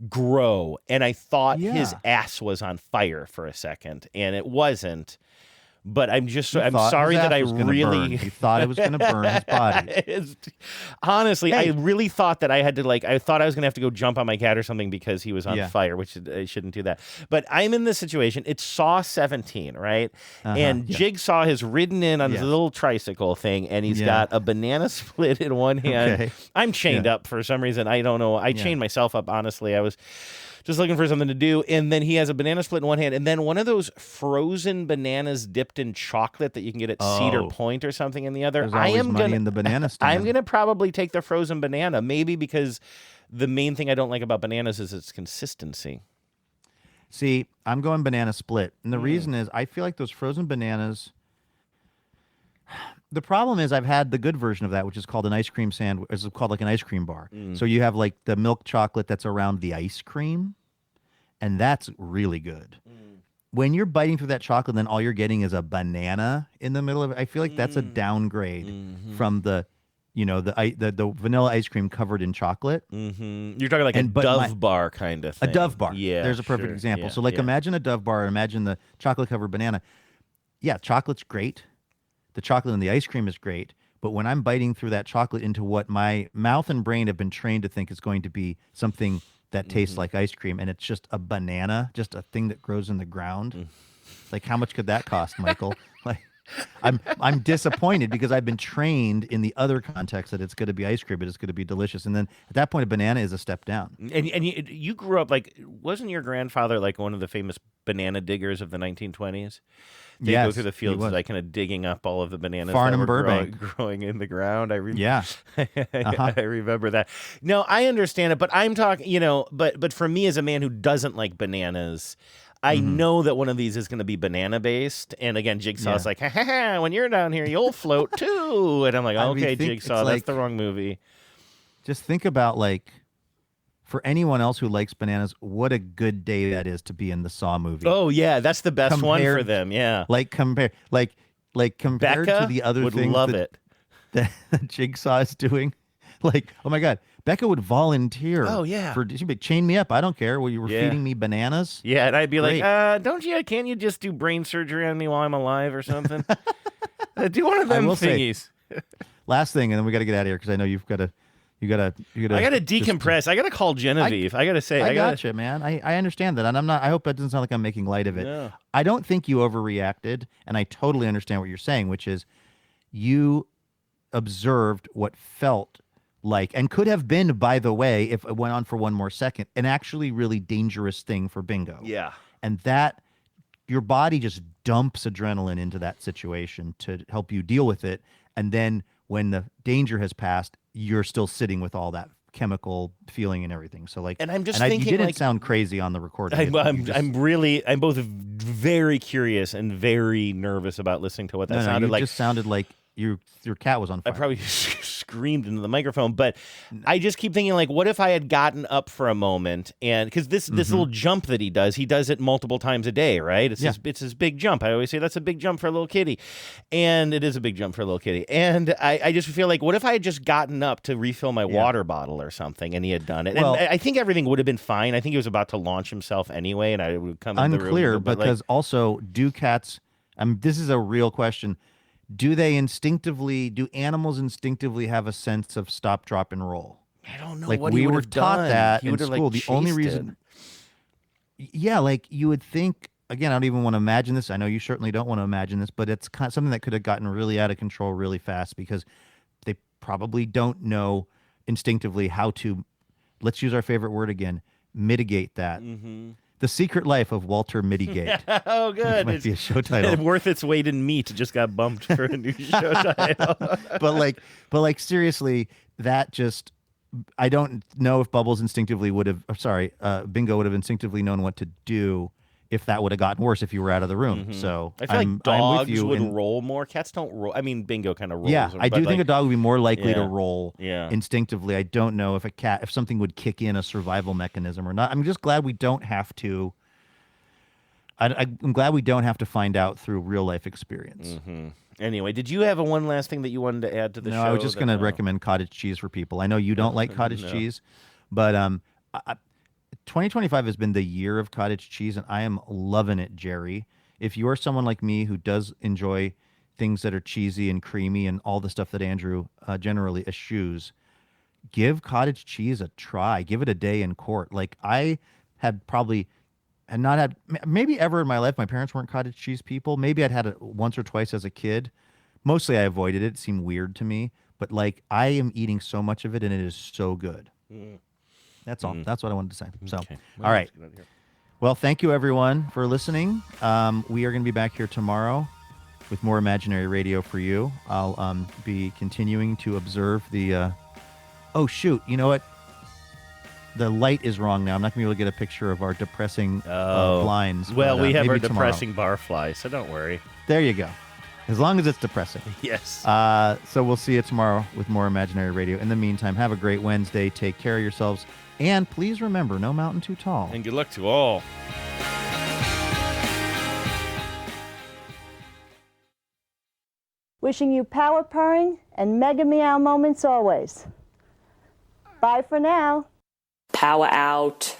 grow, and I thought his ass was on fire for a second, and it wasn't. But I'm sorry that I really He thought it was going to burn his body. Honestly, I really thought that I had to, like, I thought I was going to have to go jump on my cat or something because he was on fire, which I shouldn't do that. But I'm in this situation. It's Saw 17, right? And Jigsaw has ridden in on his little tricycle thing, and he's got a banana split in one hand. Okay. I'm chained up for some reason. I don't know. I chained myself up, honestly. I was just looking for something to do. And then he has a banana split in one hand, and then one of those frozen bananas dipped in chocolate that you can get at Cedar Point or something in the other. There's always money in the banana stand. I'm going to probably take the frozen banana, maybe because the main thing I don't like about bananas is its consistency. See, I'm going banana split. And the reason is I feel like those frozen bananas. The problem is I've had the good version of that, which is called an ice cream sandwich. It's called like an ice cream bar. So you have like the milk chocolate that's around the ice cream, and that's really good. When you're biting through that chocolate, then all you're getting is a banana in the middle of it. I feel like that's a downgrade from the vanilla ice cream covered in chocolate. You're talking like a Dove bar kind of thing. A Dove bar. Yeah, There's a perfect sure. example. Yeah, So like yeah. imagine a Dove bar, imagine the chocolate covered banana. Yeah, chocolate's great. The chocolate and the ice cream is great. But when I'm biting through that chocolate into what my mouth and brain have been trained to think is going to be something that tastes like ice cream, and it's just a banana, just a thing that grows in the ground. Like, how much could that cost, Michael? Like, I'm disappointed because I've been trained in the other context that it's going to be ice cream, but it's going to be delicious. And then at that point, a banana is a step down. And you grew up, like, wasn't your grandfather like one of the famous banana diggers of the 1920s? They go Yes, through the he fields, was. like, kind of digging up all of the bananas Farnham that were Burbank. growing in the ground. I Uh-huh. I remember that. No, I understand it, but I'm talking, but for me as a man who doesn't like bananas, I know that one of these is going to be banana based. And again, Jigsaw's like, ha, when you're down here, you'll float too. And I'm like, I mean, okay, think Jigsaw, it's that's like- the wrong movie. Just think about, like, for anyone else who likes bananas, what a good day that is to be in the Saw movie. Oh yeah, that's the best one for Compared- them. Yeah, Like compared Becca to the other would things love that, it. that Jigsaw is doing. Like, oh my God, Becca would volunteer. Oh, yeah. She'd be, chain me up. I don't care. Well, you were Yeah. feeding me bananas. Yeah, and I'd be Great. like, can't you just do brain surgery on me while I'm alive or something? Do one of them will say- thingies. Last thing, and then we got to get out of here because I know you've got to You gotta. I gotta decompress. I gotta call Genevieve. I gotta say. I gotcha, man. I understand that, and I'm not. I hope that doesn't sound like I'm making light of it. No. I don't think you overreacted, and I totally understand what you're saying, which is you observed what felt like, and could have been, by the way, if it went on for one more second, an actually really dangerous thing for Bingo. Yeah. And that your body just dumps adrenaline into that situation to help you deal with it, and then when the danger has passed, you're still sitting with all that chemical feeling and everything. So like, and I'm just thinking, you didn't like, sound crazy on the recording. I'm both very curious and very nervous about listening to what that sounded like. It just sounded like your cat was on fire. I probably screamed into the microphone, but I just keep thinking, like, what if I had gotten up for a moment, and because this little jump that he does it multiple times a day, right? It's his big jump. I always say that's a big jump for a little kitty, and it is a big jump for a little kitty. And I just feel like, what if I had just gotten up to refill my water bottle or something, and he had done it? Well, and I think everything would have been fine. I think he was about to launch himself anyway, and I would come in the room. Unclear, because also, do cats? This is a real question. Do animals instinctively have a sense of stop, drop, and roll? I don't know. Like, what we he were taught done. that he in school. The only reason, like you would think. Again, I don't even want to imagine this. I know you certainly don't want to imagine this, but it's kind of something that could have gotten really out of control really fast because they probably don't know instinctively how to. Let's use our favorite word again: mitigate that. Mm-hmm. The Secret Life of Walter Mitigate. Oh, good. It might be a show title. Worth its weight in meat just got bumped for a new show title. But seriously, that just, I don't know if Bubbles instinctively would have, Bingo would have instinctively known what to do if that would have gotten worse if you were out of the room. Mm-hmm. So I feel like dogs would roll more. Cats don't roll. I mean, Bingo kind of rolls. Yeah, I do think a dog would be more likely to roll instinctively. I don't know if if something would kick in a survival mechanism or not. I'm just glad we don't have to. I'm glad we don't have to find out through real life experience. Mm-hmm. Anyway, did you have one last thing that you wanted to add to the show? No, I was just going to recommend cottage cheese for people. I know you don't like cottage cheese, but 2025 has been the year of cottage cheese, and I am loving it, Jerry. If you are someone like me who does enjoy things that are cheesy and creamy and all the stuff that Andrew generally eschews, give cottage cheese a try. Give it a day in court. Like, I had not had, maybe ever in my life, my parents weren't cottage cheese people. Maybe I'd had it once or twice as a kid. Mostly I avoided it. It seemed weird to me. But, like, I am eating so much of it, and it is so good. That's all. That's what I wanted to say. So, all right. Well, thank you, everyone, for listening. We are going to be back here tomorrow with more Imaginary Radio for you. I'll be continuing to observe the... Oh, shoot. You know what? The light is wrong now. I'm not going to be able to get a picture of our depressing blinds. Well, we have our tomorrow. depressing barfly, so don't worry. There you go. As long as it's depressing. Yes. So we'll see you tomorrow with more Imaginary Radio. In the meantime, have a great Wednesday. Take care of yourselves. And please remember, no mountain too tall. And good luck to all. Wishing you power purring and mega meow moments always. Bye for now. Power out.